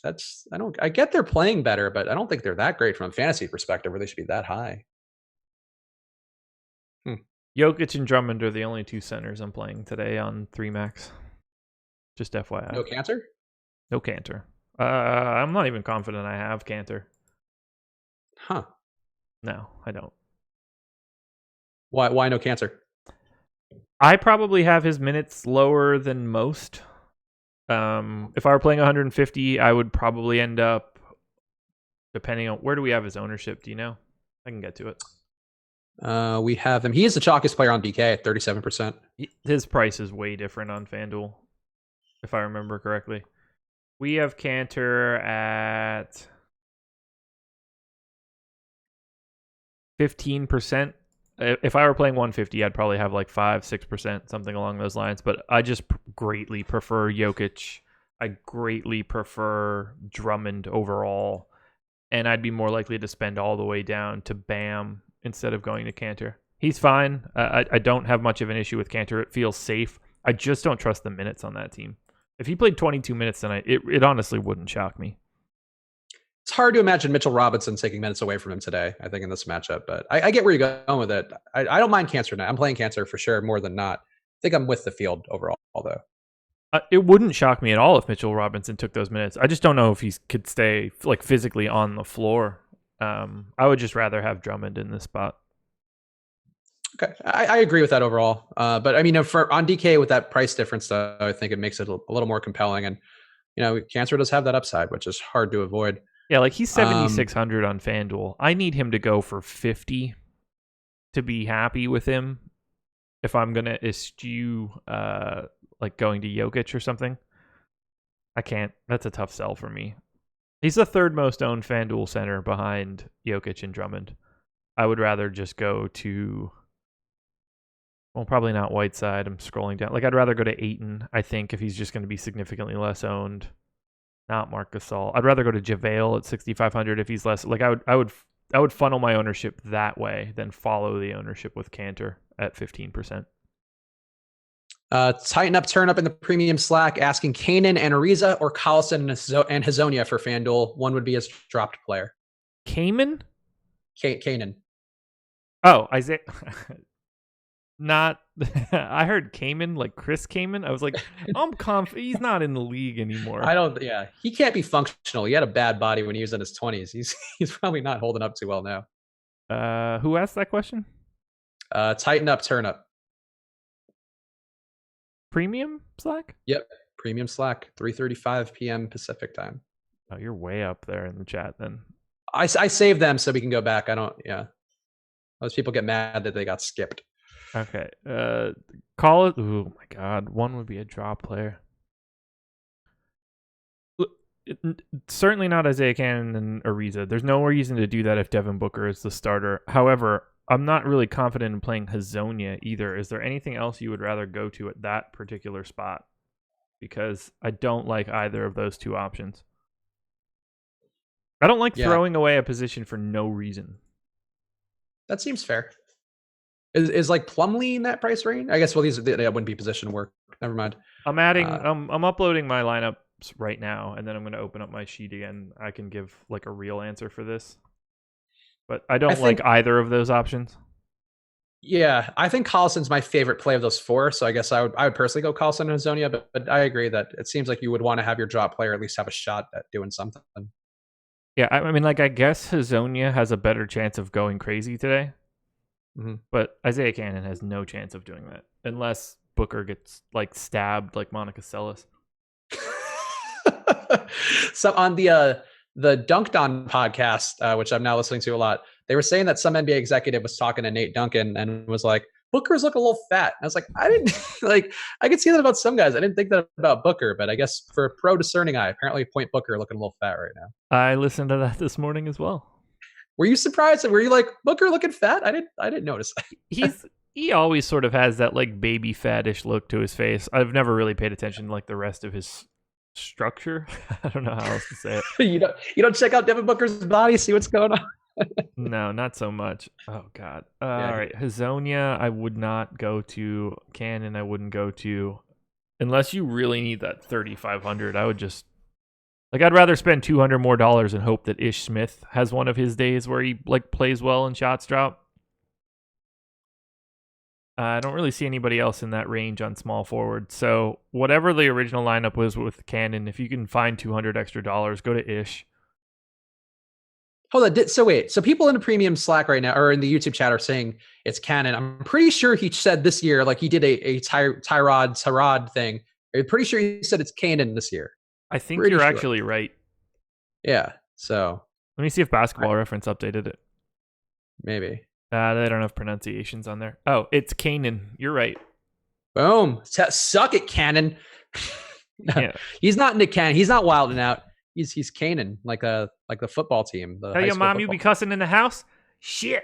B: I get they're playing better, but I don't think they're that great from a fantasy perspective where they should be that high.
A: Jokic and Drummond are the only 2 centers I'm playing today on 3 max. Just FYI.
B: No Cantor?
A: No Cantor. I'm not even confident I have Cantor.
B: Huh.
A: No, I don't.
B: Why no Cantor?
A: I probably have his minutes lower than most. If I were playing 150, I would probably end up, depending on where do we have his ownership? Do you know? I can get to it.
B: We have him. He is the chalkiest player on DK at 37%.
A: His price is way different on FanDuel, if I remember correctly. We have Cantor at 15%. If I were playing 150, I'd probably have like 5-6%, something along those lines. But I just greatly prefer Jokic. I greatly prefer Drummond overall. And I'd be more likely to spend all the way down to Bam instead of going to Cantor. He's fine. I don't have much of an issue with Cantor. It feels safe. I just don't trust the minutes on that team. If he played 22 minutes tonight, it honestly wouldn't shock me.
B: It's hard to imagine Mitchell Robinson taking minutes away from him today, I think, in this matchup. But I get where you're going with it. I don't mind Cantor now. I'm playing Cantor for sure, more than not. I think I'm with the field overall, though.
A: It wouldn't shock me at all if Mitchell Robinson took those minutes. I just don't know if he could stay like physically on the floor. I would just rather have Drummond in this spot.
B: Okay, I agree with that overall. But I mean, on DK with that price difference, though, I think it makes it a little more compelling. And Cantor does have that upside, which is hard to avoid.
A: Yeah, like he's 7,600 on FanDuel. I need him to go for 50 to be happy with him. If I'm gonna eschew like going to Jokic or something, I can't. That's a tough sell for me. He's the 3rd most owned FanDuel center behind Jokic and Drummond. I would rather just go to, well, probably not Whiteside. I'm scrolling down. Like, I'd rather go to Ayton, I think, if he's just going to be significantly less owned. Not Marc Gasol. I'd rather go to JaVale at 6,500 if he's less. Like I would funnel my ownership that way than follow the ownership with Cantor at 15%.
B: Tighten up, turn up in the premium Slack, asking Kanan and Ariza or Collison and Hazonia for FanDuel. One would be his dropped player.
A: Kaman?
B: Kanan.
A: Oh, Isaiah. Not. I heard Kaman, like Chris Kaman. I was like, I'm confident he's not in the league anymore.
B: Yeah, he can't be functional. He had a bad body when he was in his 20s. He's probably not holding up too well now.
A: Who asked that question?
B: Tighten up, turn up.
A: Premium Slack?
B: Yep, premium Slack, 3:35 p.m. Pacific time.
A: Oh, you're way up there in the chat then.
B: I saved them so we can go back. Those people get mad that they got skipped.
A: Okay. Call it. Oh my God. One would be a draw player. Certainly not Isaiah Cannon and Ariza. There's no reason to do that if Devin Booker is the starter. However, I'm not really confident in playing Hazonia either. Is there anything else you would rather go to at that particular spot? Because I don't like either of those two options. I don't like throwing away a position for no reason.
B: That seems fair. Is like Plumlee in that price range? I guess. Well, they wouldn't be position work. Never mind.
A: I'm adding. I'm uploading my lineups right now, and then I'm going to open up my sheet again. I can give like a real answer for this, but I don't like either of those options. Yeah,
B: I think Collison's my favorite play of those four. So I guess I would personally go Collison and Hazonia, but I agree that it seems like you would want to have your drop player at least have a shot at doing something.
A: Yeah, I mean, like I guess Hazonia has a better chance of going crazy today. Mm-hmm. But Isaiah Cannon has no chance of doing that unless Booker gets like stabbed like Monica Seles.
B: So on the Dunked On podcast, which I'm now listening to a lot, they were saying that some NBA executive was talking to Nate Duncan and was like, Booker's look a little fat. And I was like, I didn't like, I could see that about some guys. I didn't think that about Booker, but I guess for a pro discerning eye, apparently Point Booker looking a little fat right now.
A: I listened to that this morning as well.
B: Were you surprised? Were you like, Booker looking fat? I didn't notice.
A: He always sort of has that like baby fattish look to his face. I've never really paid attention to like the rest of his structure. I don't know how else to say it.
B: you don't check out Devin Booker's body, see what's going on.
A: No, not so much. Oh God. All right, Hazonia, I would not go to. Cannon, I wouldn't go to, unless you really need that 3,500. I would just. Like, I'd rather spend $200 more and hope that Ish Smith has one of his days where he like plays well and shots drop. I don't really see anybody else in that range on small forward. So whatever the original lineup was with Cannon, if you can find $200 extra, go to Ish.
B: Hold on. So wait. So people in the premium Slack right now, or in the YouTube chat, are saying it's Cannon. I'm pretty sure he said this year, like he did a Tyrod thing. I'm pretty sure he said it's Cannon this year.
A: I think you're actually right.
B: Yeah. So
A: let me see if Basketball Reference updated it.
B: Maybe.
A: They don't have pronunciations on there. Oh, it's Canaan. You're right.
B: Boom. Suck it, Cannon.
A: Yeah.
B: He's not Nick Cannon. He's not wilding out. He's Canaan, like the football team.
A: Tell your mom you be cussing in the house? Shit.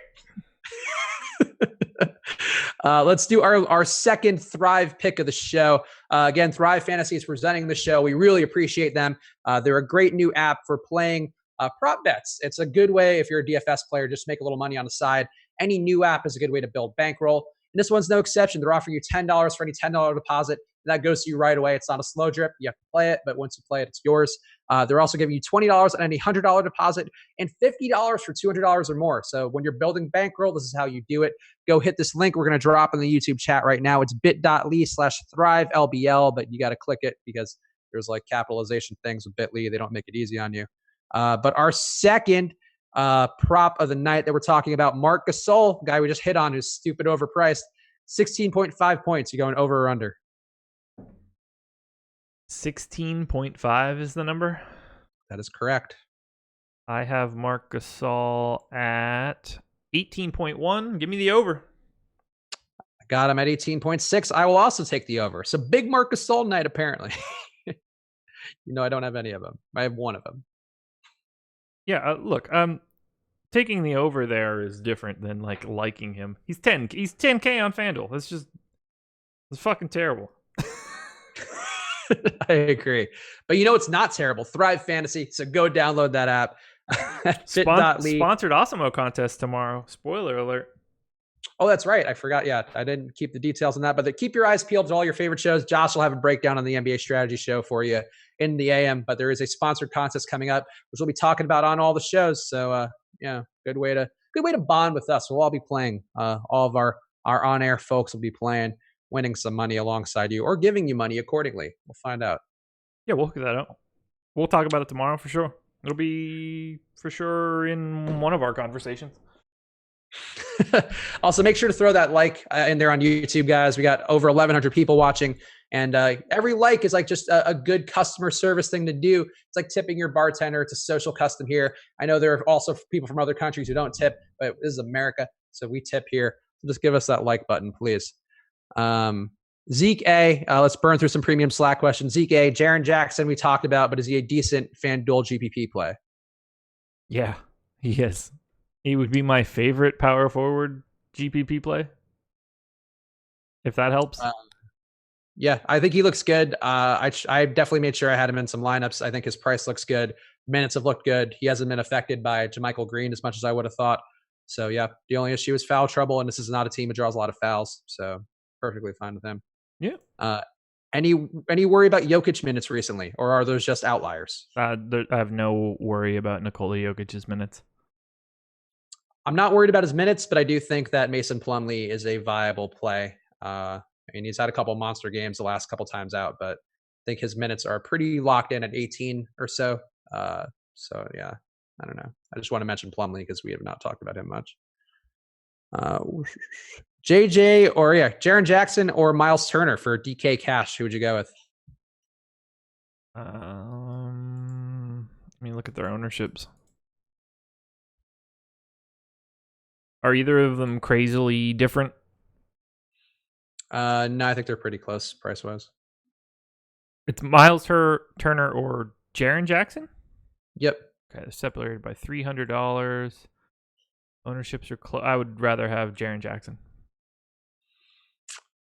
B: Let's do our second Thrive pick of the show. Again, Thrive Fantasy is presenting the show. We really appreciate them. They're a great new app for playing prop bets. It's a good way if you're a DFS player, just make a little money on the side. Any new app is a good way to build bankroll. And this one's no exception. They're offering you $10 for any $10 deposit. And that goes to you right away. It's not a slow drip. You have to play it, but once you play it, it's yours. They're also giving you $20 on any $100 deposit and $50 for $200 or more. So when you're building bankroll, this is how you do it. Go hit this link we're going to drop in the YouTube chat right now. It's bit.ly/ThriveLBL, but you got to click it because there's like capitalization things with Bitly. They don't make it easy on you. But our second prop of the night that we're talking about, Marc Gasol, guy we just hit on, who's stupid overpriced, 16.5 points. You going over or under?
A: 16.5 is the number?
B: That is correct.
A: I have Marc Gasol at 18.1. Give me the over.
B: I got him at 18.6. I will also take the over. So big Marc Gasol night, apparently. I don't have any of them. I have one of them.
A: Yeah, look, taking the over there is different than liking him. He's 10K. He's 10K on FanDuel. It's fucking terrible.
B: I agree. But it's not terrible. Thrive Fantasy. So go download that app. Fit.ly.
A: Sponsored Osimo contest tomorrow. Spoiler alert.
B: Oh, that's right. I forgot. Yeah, I didn't keep the details on that. But keep your eyes peeled to all your favorite shows. Josh will have a breakdown on the NBA strategy show for you in the AM. But there is a sponsored contest coming up, which we'll be talking about on all the shows. So, good way to bond with us. We'll all be playing. All of our on-air folks will be playing, winning some money alongside you, or giving you money accordingly. We'll find out.
A: Yeah, we'll look that up. We'll talk about it tomorrow for sure. It'll be for sure in one of our conversations.
B: Also, make sure to throw that like in there on YouTube, guys. We got over 1,100 people watching, and every like is like just a good customer service thing to do. It's like tipping your bartender. It's a social custom here. I know there are also people from other countries who don't tip, but this is America, so we tip here. So just give us that like button, please. Zeke A, let's burn through some premium Slack questions. Zeke A, Jaren Jackson we talked about, but is he a decent FanDuel GPP play?
A: Yeah, he is. He would be my favorite power forward GPP play, if that helps.
B: Yeah, I think he looks good. I definitely made sure I had him in some lineups. I think his price looks good. Minutes have looked good. He hasn't been affected by JaMychal Green as much as I would have thought. So, yeah, the only issue is foul trouble, and this is not a team that draws a lot of fouls. So, perfectly fine with him.
A: Yeah.
B: Any worry about Jokic minutes recently, or are those just outliers?
A: I have no worry about Nikola Jokic's minutes.
B: I'm not worried about his minutes, but I do think that Mason Plumlee is a viable play. I mean, he's had a couple monster games the last couple times out, but I think his minutes are pretty locked in at 18 or so. So, yeah, I don't know. I just want to mention Plumlee because we have not talked about him much. Jaren Jackson or Miles Turner for DK Cash. Who would you go with?
A: I mean, look at their ownerships. Are either of them crazily different?
B: No, I think they're pretty close price-wise.
A: It's Miles Turner or Jaren Jackson?
B: Yep.
A: Okay, they're separated by $300. Ownerships are close. I would rather have Jaren Jackson.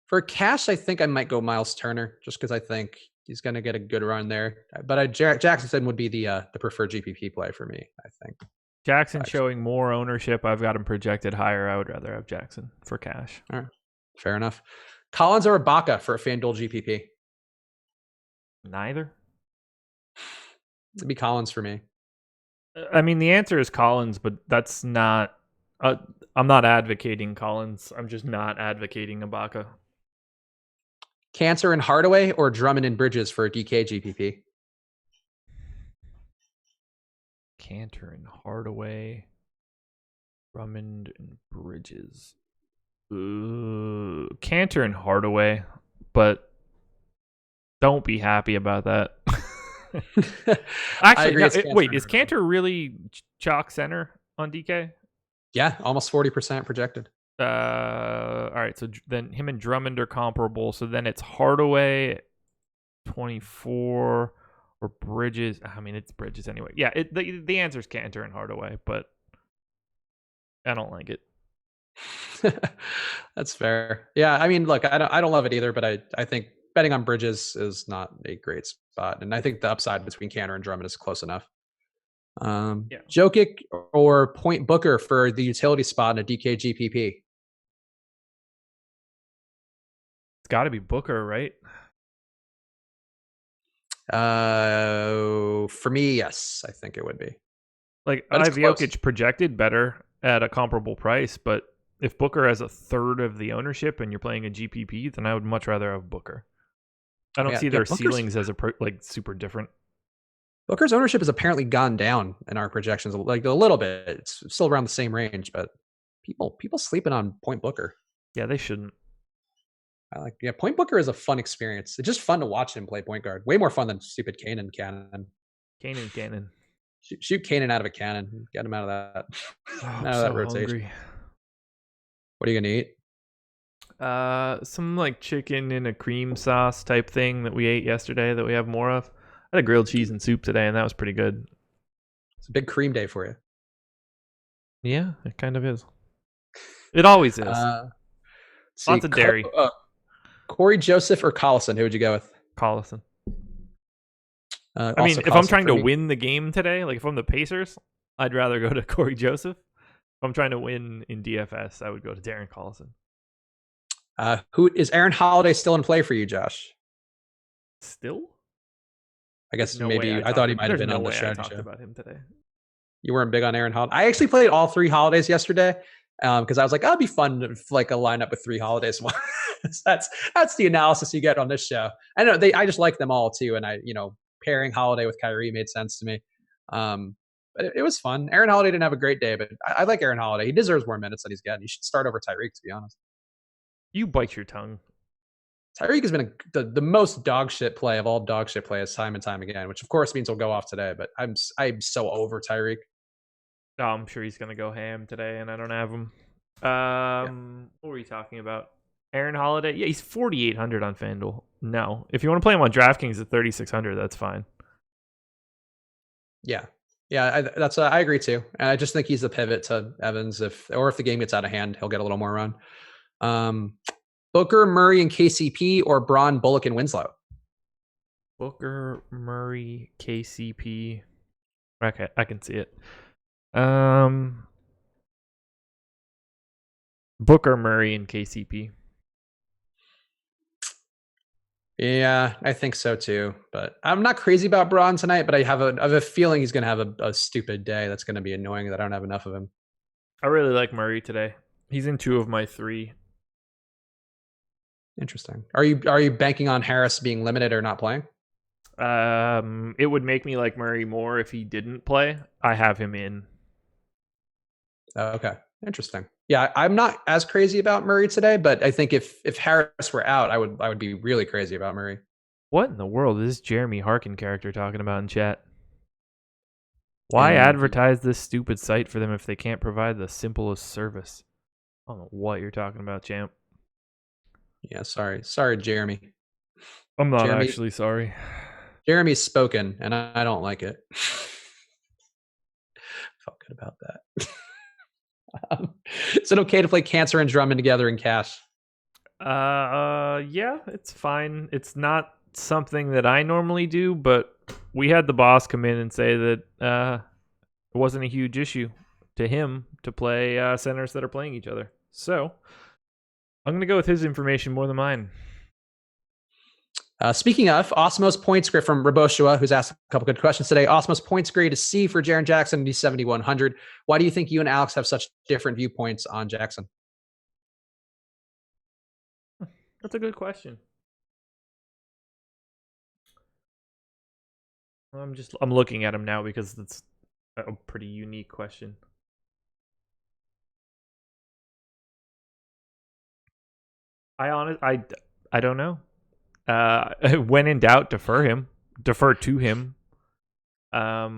B: For cash, I think I might go Miles Turner just because I think he's going to get a good run there. But Jackson would be the preferred GPP play for me, I think.
A: Jackson showing more ownership. I've got him projected higher. I would rather have Jackson for cash.
B: All right. Fair enough. Collins or Ibaka for a FanDuel GPP?
A: Neither.
B: It'd be Collins for me.
A: I mean, the answer is Collins, but that's not... I'm not advocating Collins. I'm just not advocating Ibaka.
B: Cantor and Hardaway or Drummond and Bridges for a DK GPP?
A: Cantor and Hardaway, Drummond and Bridges. Cantor and Hardaway, but don't be happy about that. Actually, wait, is Cantor really chalk center on DK?
B: Yeah, almost 40% projected.
A: All right, so then him and Drummond are comparable. So then it's Hardaway, 24. Or Bridges. I mean, it's Bridges anyway. Yeah, the answer is Cantor and Hardaway, but I don't like it.
B: That's fair. Yeah, I mean, look, I don't love it either, but I think betting on Bridges is not a great spot, and I think the upside between Cantor and Drummond is close enough. Jokic or Point Booker for the utility spot in a DK GPP?
A: It's got to be Booker, right?
B: For me, yes, I think it would be.
A: Like, I have Jokic projected better at a comparable price, but if Booker has a third of the ownership and you're playing a GPP, then I would much rather have Booker. I don't see their ceilings as super different.
B: Booker's ownership has apparently gone down in our projections, like a little bit. It's still around the same range, but people sleeping on Point Booker.
A: Yeah, they shouldn't.
B: Point Booker is a fun experience. It's just fun to watch him play point guard. Way more fun than stupid Cannon.
A: Cannon.
B: Shoot Cannon out of a cannon. Get him out of that.
A: Out of that rotation. Hungry.
B: What are you gonna eat?
A: Some like chicken in a cream sauce type thing that we ate yesterday that we have more of. I had a grilled cheese and soup today, and that was pretty good.
B: It's a big cream day for you.
A: Yeah, it kind of is. It always is. Lots of dairy.
B: Corey Joseph or Collison? Who would you go with?
A: Collison. I mean, if I'm trying to win the game today, like if I'm the Pacers, I'd rather go to Corey Joseph. If I'm trying to win in DFS, I would go to Darren Collison.
B: Who is Aaron Holiday still in play for you, Josh?
A: Still?
B: I guess maybe I thought he might have been on the strategy show.
A: I talked about him today.
B: You weren't big on Aaron Holiday. I actually played all 3 holidays yesterday because I was like, oh, it'd be fun to like a lineup with 3 holidays. That's the analysis you get on this show. I know I just like them all too, and pairing Holiday with Kyrie made sense to me. But it was fun. Aaron Holiday didn't have a great day, but I like Aaron Holiday. He deserves more minutes than he's getting. He should start over Tyreek, to be honest.
A: You bite your tongue.
B: Tyreek has been the most dog shit play of all dog shit plays time and time again, which of course means he'll go off today. But I'm so over Tyreek.
A: Oh, I'm sure he's gonna go ham today, and I don't have him. What were you talking about? Aaron Holiday? Yeah, he's 4,800 on FanDuel. No, if you want to play him on DraftKings at 3,600, that's fine.
B: Yeah, I agree too. And I just think he's the pivot to Evans. If the game gets out of hand, he'll get a little more run. Booker, Murray, and KCP, or Braun, Bullock, and Winslow?
A: Booker, Murray, KCP. Okay, I can see it. Booker, Murray, and KCP.
B: Yeah, I think so too. But I'm not crazy about Braun tonight, but I have a feeling he's going to have a stupid day that's going to be annoying that I don't have enough of him.
A: I really like Murray today. He's in 2 of my 3.
B: Interesting. Are you banking on Harris being limited or not playing?
A: It would make me like Murray more if he didn't play. I have him in.
B: Okay. Interesting. Yeah, I'm not as crazy about Murray today, but I think if Harris were out, I would be really crazy about Murray.
A: What in the world is this Jeremy Harkin character talking about in chat? Why advertise this stupid site for them if they can't provide the simplest service? I don't know what you're talking about, champ.
B: Yeah, sorry, Jeremy.
A: I'm not actually sorry.
B: Jeremy's spoken, and I don't like it. Felt good about that. Is it okay to play Cancer and Drummond together in cash?
A: Yeah, it's fine. It's not something that I normally do, but we had the boss come in and say that it wasn't a huge issue to him to play centers that are playing each other. So I'm going to go with his information more than mine.
B: Speaking of, Osmo's points grade from Raboshua, who's asked a couple good questions today. Osmo's points grade is C for Jaren Jackson, and he's 7,100. Why do you think you and Alex have such different viewpoints on Jackson?
A: That's a good question. I'm looking at him now because it's a pretty unique question. I don't know. When in doubt, defer to him. I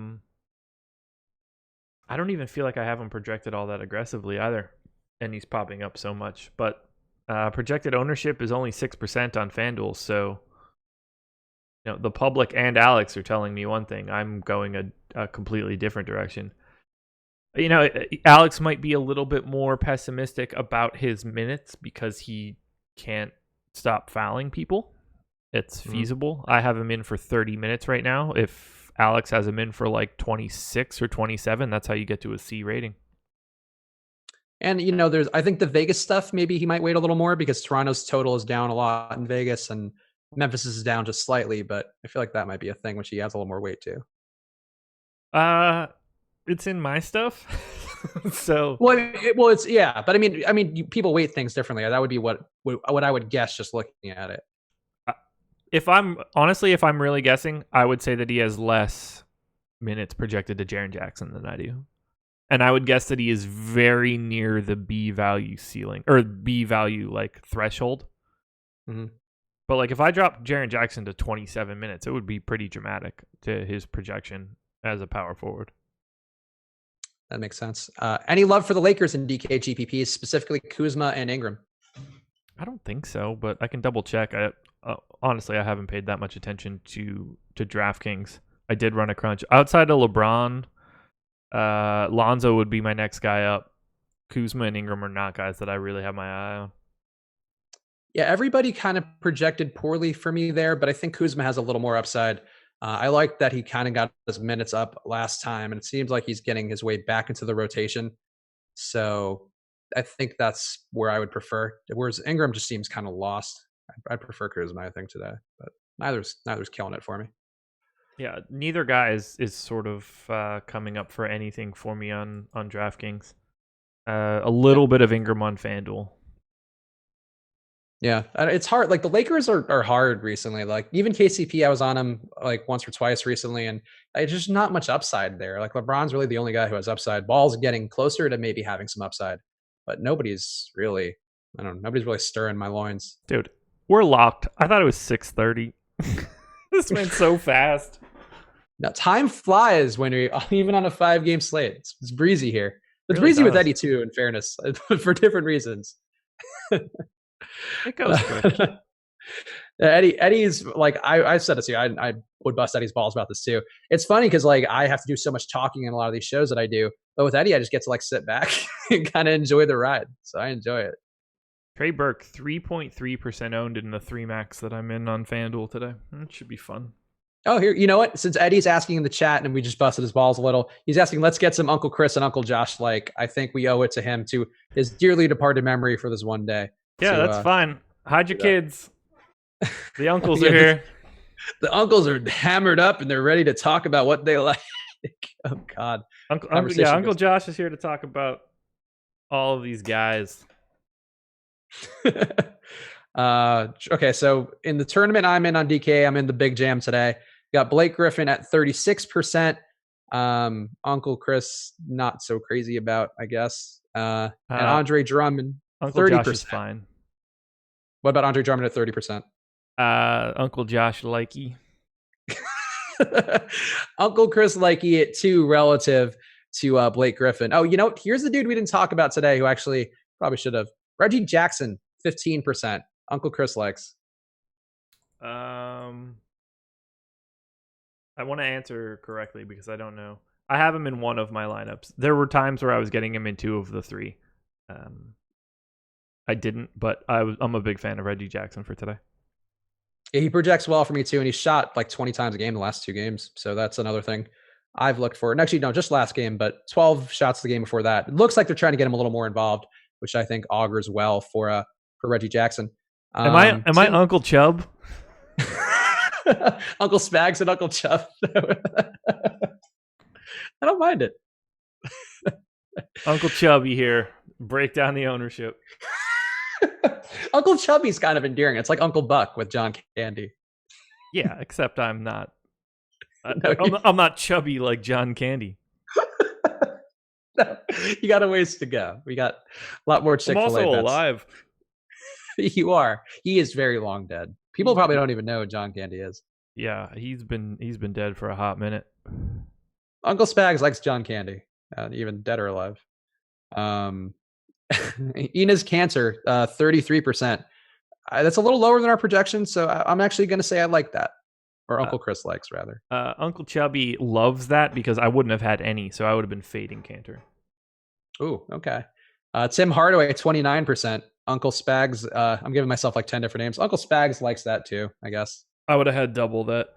A: don't even feel like I have him projected all that aggressively either, and he's popping up so much. But projected ownership is only 6% on FanDuel, so the public and Alex are telling me one thing. I'm going a completely different direction. Alex might be a little bit more pessimistic about his minutes because he can't stop fouling people. It's feasible. I have him in for 30 minutes right now. If Alex has him in for like 26 or 27, that's how you get to a C rating.
B: And, I think the Vegas stuff, maybe he might wait a little more because Toronto's total is down a lot in Vegas and Memphis is down just slightly, but I feel like that might be a thing which he adds a little more weight to.
A: It's in my stuff. So
B: it's yeah, but I mean, people weight things differently. That would be what I would guess just looking at it.
A: If I'm really guessing, I would say that he has less minutes projected to Jaren Jackson than I do. And I would guess that he is very near the B value ceiling or B value threshold.
B: Mm-hmm.
A: But if I drop Jaren Jackson to 27 minutes, it would be pretty dramatic to his projection as a power forward.
B: That makes sense. Any love for the Lakers in DK GPPs, specifically Kuzma and Ingram?
A: I don't think so, but I can double check. Honestly, I haven't paid that much attention to DraftKings. I did run a crunch. Outside of LeBron, Lonzo would be my next guy up. Kuzma and Ingram are not guys that I really have my eye on.
B: Yeah, everybody kind of projected poorly for me there, but I think Kuzma has a little more upside. I like that he kind of got his minutes up last time, and it seems like he's getting his way back into the rotation. So I think that's where I would prefer. Whereas Ingram just seems kind of lost. I'd prefer Kuzma, I think, today, but neither's killing it for me.
A: Yeah, neither guy is sort of coming up for anything for me on DraftKings. A little bit of Ingram on FanDuel.
B: Yeah, it's hard. Like the Lakers are hard recently. Like even KCP, I was on him like once or twice recently, and it's just not much upside there. Like LeBron's really the only guy who has upside. Ball's getting closer to maybe having some upside, but nobody's really. I don't know. Nobody's really stirring my loins.
A: Dude, we're locked. I thought it was 6:30. This went so fast.
B: Now time flies when you're even on a 5-game slate. It's breezy here. It's
A: Really
B: breezy
A: does.
B: with Eddie too, in fairness, for different reasons.
A: It goes quick.
B: Eddie's like I said this to you. I would bust Eddie's balls about this too. It's funny because like I have to do so much talking in a lot of these shows that I do, but with Eddie, I just get to like sit back and kind of enjoy the ride. So I enjoy it.
A: Trey Burke, 3.3% owned in the 3 max that I'm in on FanDuel today. It should be fun.
B: Oh, here, you know what? Since Eddie's asking in the chat and we just busted his balls a little, he's asking, let's get some Uncle Chris and Uncle Josh. Like, I think we owe it to him, to his dearly departed memory, for this one day.
A: Yeah, that's fine. Hide your kids. The uncles are here.
B: The uncles are hammered up and they're ready to talk about what they like. Oh, God.
A: Uncle Josh is here to talk about all of these guys.
B: Okay, so in the tournament I'm in on DK, I'm in the big jam today. Got Blake Griffin at 36%. Uncle Chris, not so crazy about, I guess. And Andre Drummond,
A: Uncle
B: 30%.
A: Josh is fine.
B: What about Andre Drummond at 30%?
A: Uncle Josh likey.
B: Uncle Chris likey at 2 relative to Blake Griffin. Oh, you know, here's the dude we didn't talk about today who actually probably should have. Reggie Jackson, 15%. Uncle Chris likes.
A: I want to answer correctly because I don't know. I have him in one of my lineups. There were times where I was getting him in 2 of the 3. I didn't, but I'm a big fan of Reggie Jackson for today.
B: Yeah, he projects well for me too, and he shot like 20 times a game the last 2 games. So that's another thing I've looked for. And actually, no, just last game, but 12 shots the game before that. It looks like they're trying to get him a little more involved, which I think augurs well for Reggie Jackson.
A: Am I Uncle Chubb?
B: Uncle Spags and Uncle Chubb. I don't mind it.
A: Uncle Chubby here. Break down the ownership.
B: Uncle Chubby's kind of endearing. It's like Uncle Buck with John Candy.
A: Yeah, except I'm not. I'm not chubby like John Candy.
B: No, you got a ways to go. We got a lot more Chick-fil-A.
A: I'm also
B: bets.
A: alive.
B: You are. He is very long dead. People probably don't even know who John Candy is.
A: Yeah, he's been dead for a hot minute.
B: Uncle Spags likes John Candy, even dead or alive. Ina's Cancer, 33%. That's a little lower than our projection, so I'm actually going to say I like that. Or Uncle Chris likes, rather.
A: Uncle Chubby loves that because I wouldn't have had any, so I would have been fading Cantor.
B: Ooh, okay. Tim Hardaway, 29%. Uncle Spags, I'm giving myself like 10 different names. Uncle Spags likes that too, I guess.
A: I would have had double that.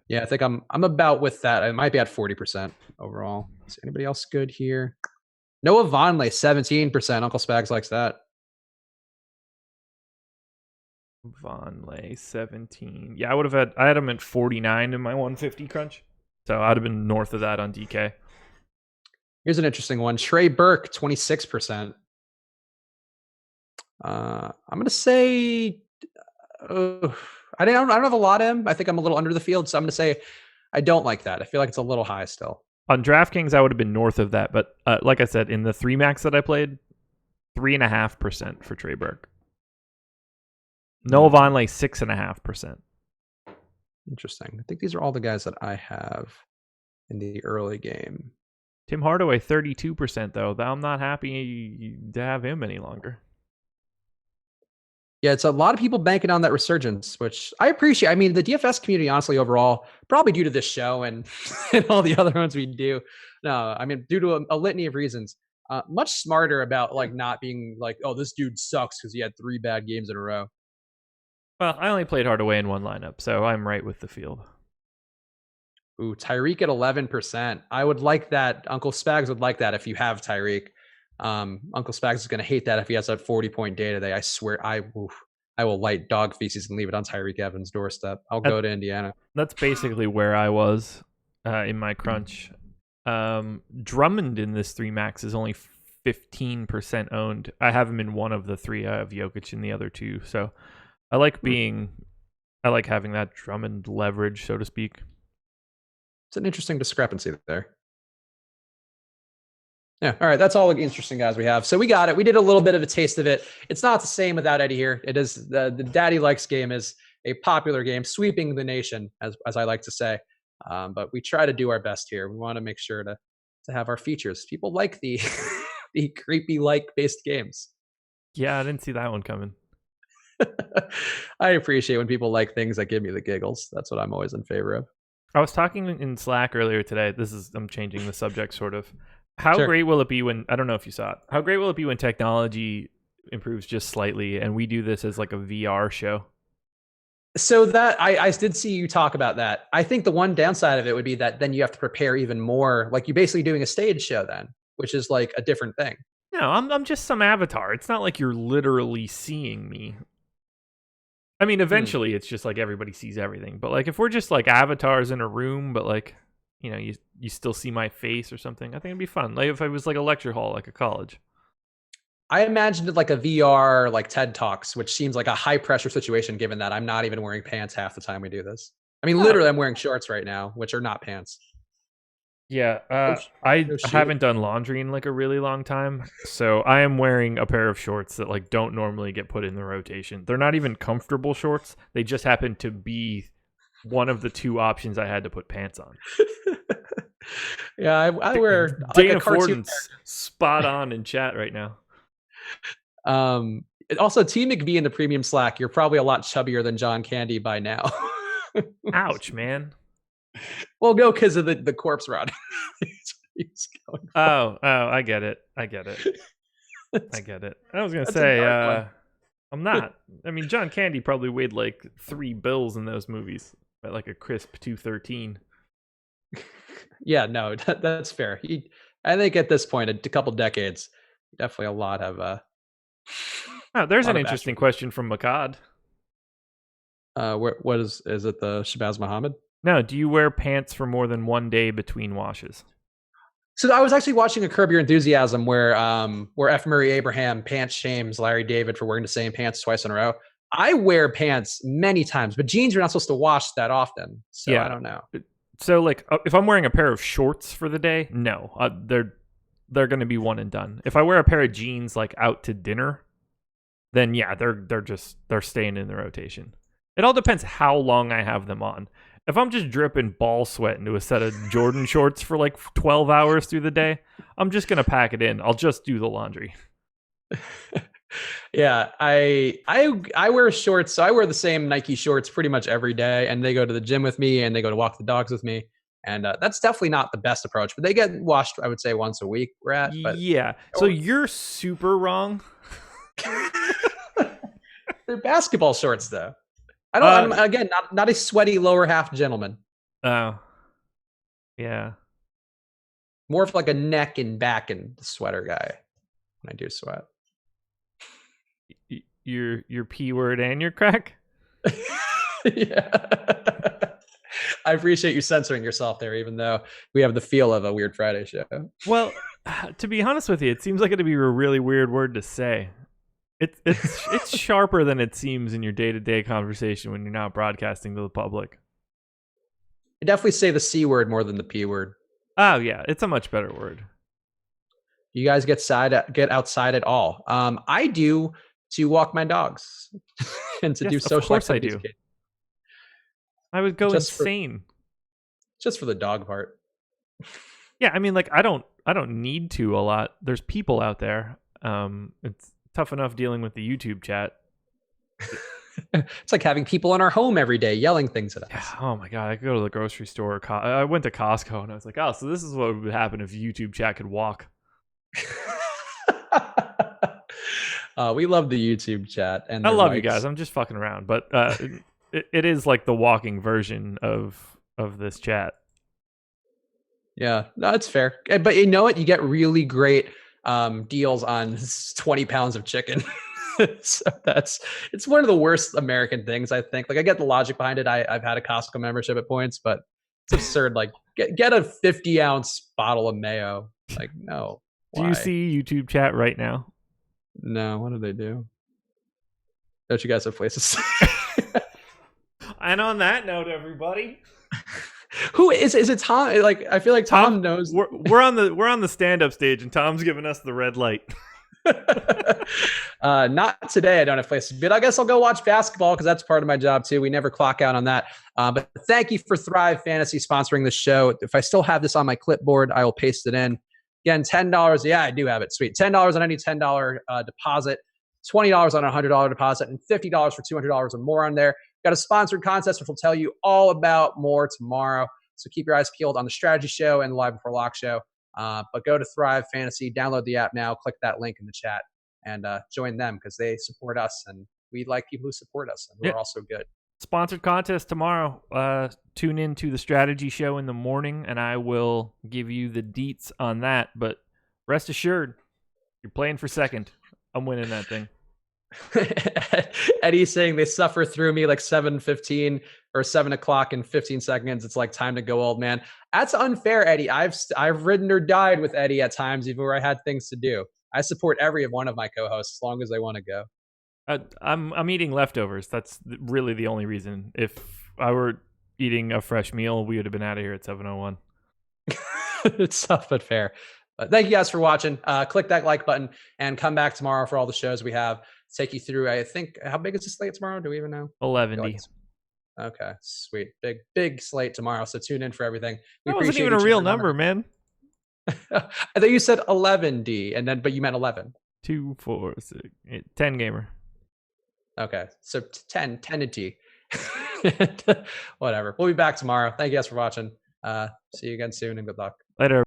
B: Yeah, I think I'm about with that. I might be at 40% overall. Is anybody else good here? Noah Vonleh, 17%. Uncle Spags likes that.
A: Vonleh, 17. Yeah, I had him at 49 in my 150 crunch. So I'd have been north of that on DK.
B: Here's an interesting one. Trey Burke, 26%. I'm going to say, I don't have a lot of him. I think I'm a little under the field. So I'm going to say I don't like that. I feel like it's a little high still.
A: On DraftKings, I would have been north of that. But like I said, in the 3 max that I played, 3.5% for Trey Burke. Noah Vonleh, 6.5%.
B: Interesting. I think these are all the guys that I have in the early game.
A: Tim Hardaway, 32%, though. I'm not happy to have him any longer.
B: Yeah, it's a lot of people banking on that resurgence, which I appreciate. I mean, the DFS community, honestly, overall, probably due to this show and, and all the other ones we do. No, I mean, due to a litany of reasons, much smarter about like not being like, oh, this dude sucks because he had 3 bad games in a row.
A: Well, I only played Hardaway in one lineup, so I'm right with the field.
B: Ooh, Tyreek at 11%. I would like that. Uncle Spags would like that if you have Tyreek. Uncle Spags is going to hate that if he has that 40-point day today. I swear, I will light dog feces and leave it on Tyreek Evans' doorstep. I'll go to Indiana.
A: That's basically where I was in my crunch. Drummond in this 3 max is only 15% owned. I have him in one of the 3. I have Jokic in the other 2. So I like having that Drummond leverage, so to speak.
B: It's an interesting discrepancy there. Yeah. All right. That's all the interesting guys we have. So we got it. We did a little bit of a taste of it. It's not the same without Eddie here. It is the Daddy Likes game is a popular game, sweeping the nation, as I like to say. But we try to do our best here. We want to make sure to have our features. People like the the creepy like based games.
A: Yeah, I didn't see that one coming.
B: I appreciate when people like things that give me the giggles. That's what I'm always in favor of.
A: I was talking in Slack earlier today. I'm changing the subject sort of. How
B: Sure.
A: great will it be when, I don't know if you saw it, how great will it be when technology improves just slightly and we do this as like a VR show?
B: So that I did see you talk about that. I think the one downside of it would be that then you have to prepare even more. Like you're basically doing a stage show then, which is like a different thing.
A: No, I'm just some avatar. It's not like you're literally seeing me. I mean, eventually it's just like everybody sees everything. But like if we're just like avatars in a room, but like, you know, you still see my face or something, I think it'd be fun. Like if I was like a lecture hall, like a college.
B: I imagined it like a VR, like TED Talks, which seems like a high pressure situation given that I'm not even wearing pants half the time we do this. I mean, literally I'm wearing shorts right now, which are not pants.
A: Yeah, I haven't done laundry in like a really long time, so I am wearing a pair of shorts that like don't normally get put in the rotation. They're not even comfortable shorts. They just happen to be one of the 2 options I had to put pants on.
B: Yeah, I wear
A: Dana
B: like a cartoon
A: Forden's spot on in chat right now.
B: Also, T McVie in the premium Slack, you're probably a lot chubbier than John Candy by now.
A: Ouch, man.
B: Well, no, because of the corpse rod.
A: Oh, I get it. I get it. I was gonna say, I'm not. I mean, John Candy probably weighed like 3 bills in those movies, at like a crisp 213.
B: Yeah, no, that's fair. I think at this point, a couple decades, definitely a lot of.
A: Oh, there's an interesting question from Makad.
B: What is it? The Shabazz Muhammad?
A: No, do you wear pants for more than 1 day between washes?
B: So I was actually watching a Curb Your Enthusiasm where F. Murray Abraham pants shames Larry David for wearing the same pants twice in a row. I wear pants many times, but jeans are not supposed to wash that often. So yeah. I don't know.
A: So like if I'm wearing a pair of shorts for the day, no, they're going to be one and done. If I wear a pair of jeans like out to dinner, then yeah, they're staying in the rotation. It all depends how long I have them on. If I'm just dripping ball sweat into a set of Jordan shorts for like 12 hours through the day, I'm just going to pack it in. I'll just do the laundry.
B: Yeah, I wear shorts. So I wear the same Nike shorts pretty much every day, and they go to the gym with me and they go to walk the dogs with me. And that's definitely not the best approach, but they get washed, I would say, once a week.
A: Yeah. So you're super wrong.
B: They're basketball shorts, though. I'm again not a sweaty lower half gentleman.
A: Oh, yeah.
B: More of like a neck and back and sweater guy when I do sweat.
A: Your P word and your crack?
B: Yeah. I appreciate you censoring yourself there, even though we have the feel of a Weird Friday show.
A: Well, to be honest with you, it seems like it'd be a really weird word to say. It's sharper than it seems in your day-to-day conversation when you're not broadcasting to the public.
B: I definitely say the C word more than the P word.
A: Oh yeah, it's a much better word.
B: You guys get outside at all? I do, to walk my dogs and to do social
A: activities. Of course I do. I would go insane.
B: Just for the dog part.
A: Yeah, I mean, like I don't need to a lot. There's people out there. It's tough enough dealing with the YouTube chat.
B: It's like having people in our home every day yelling things at us.
A: Yeah, oh my god, I could go to the grocery store. I went to Costco and I was like, oh, so this is what would happen if YouTube chat could walk.
B: We love the YouTube chat and
A: I
B: their
A: love you
B: mics.
A: guys. I'm just fucking around, but it is like the walking version of this chat.
B: Yeah, no, it's fair. But you know what? You get really great deals on 20 pounds of chicken. So it's one of the worst American things, I think. Like, I get the logic behind it. I've had a Costco membership at points, but it's absurd. Like, get a 50-ounce bottle of mayo. Like, no.
A: Do you see YouTube chat right now?
B: No, what do they do? Don't you guys have places?
A: And on that note, everybody,
B: who is it? Tom? Like, I feel like Tom knows.
A: We're on the stand-up stage, and Tom's giving us the red light.
B: Not today. I don't have places, but I guess I'll go watch basketball because that's part of my job too. We never clock out on that. But thank you for Thrive Fantasy sponsoring the show. If I still have this on my clipboard, I will paste it in. Again, $10. Yeah, I do have it. Sweet. $10 on any $10 deposit, $20 on a $100 deposit, and $50 for $200 or more on there. Got a sponsored contest, which we'll tell you all about more tomorrow. So keep your eyes peeled on the strategy show and the Live Before Lock show. But go to Thrive Fantasy, download the app now, click that link in the chat, and join them because they support us, and we like people who support us and who are also good.
A: Sponsored contest tomorrow. Tune in to the strategy show in the morning, and I will give you the deets on that. But rest assured, you're playing for second. I'm winning that thing.
B: Eddie's saying they suffer through me like 7:15 or 7 o'clock in 15 seconds. It's like time to go, old man. That's unfair, Eddie. I've ridden or died with Eddie at times, even where I had things to do. I support every one of my co-hosts as long as they want to go.
A: I'm eating leftovers. That's really the only reason. If I were eating a fresh meal, we would have been out of here at 7:01.
B: It's tough but fair. Thank you guys for watching. Click that like button and come back tomorrow for all the shows we have. Take you through, I think, how big is the slate tomorrow? Do we even know?
A: 11.
B: Okay, sweet. Big slate tomorrow. So tune in for everything.
A: That wasn't even a real number, man.
B: I thought you said 11D, but you meant 11.
A: 2, 4, 6, 8, 10 gamer.
B: Okay, so 10 to T. Whatever. We'll be back tomorrow. Thank you guys for watching. See you again soon, and good luck.
A: Later.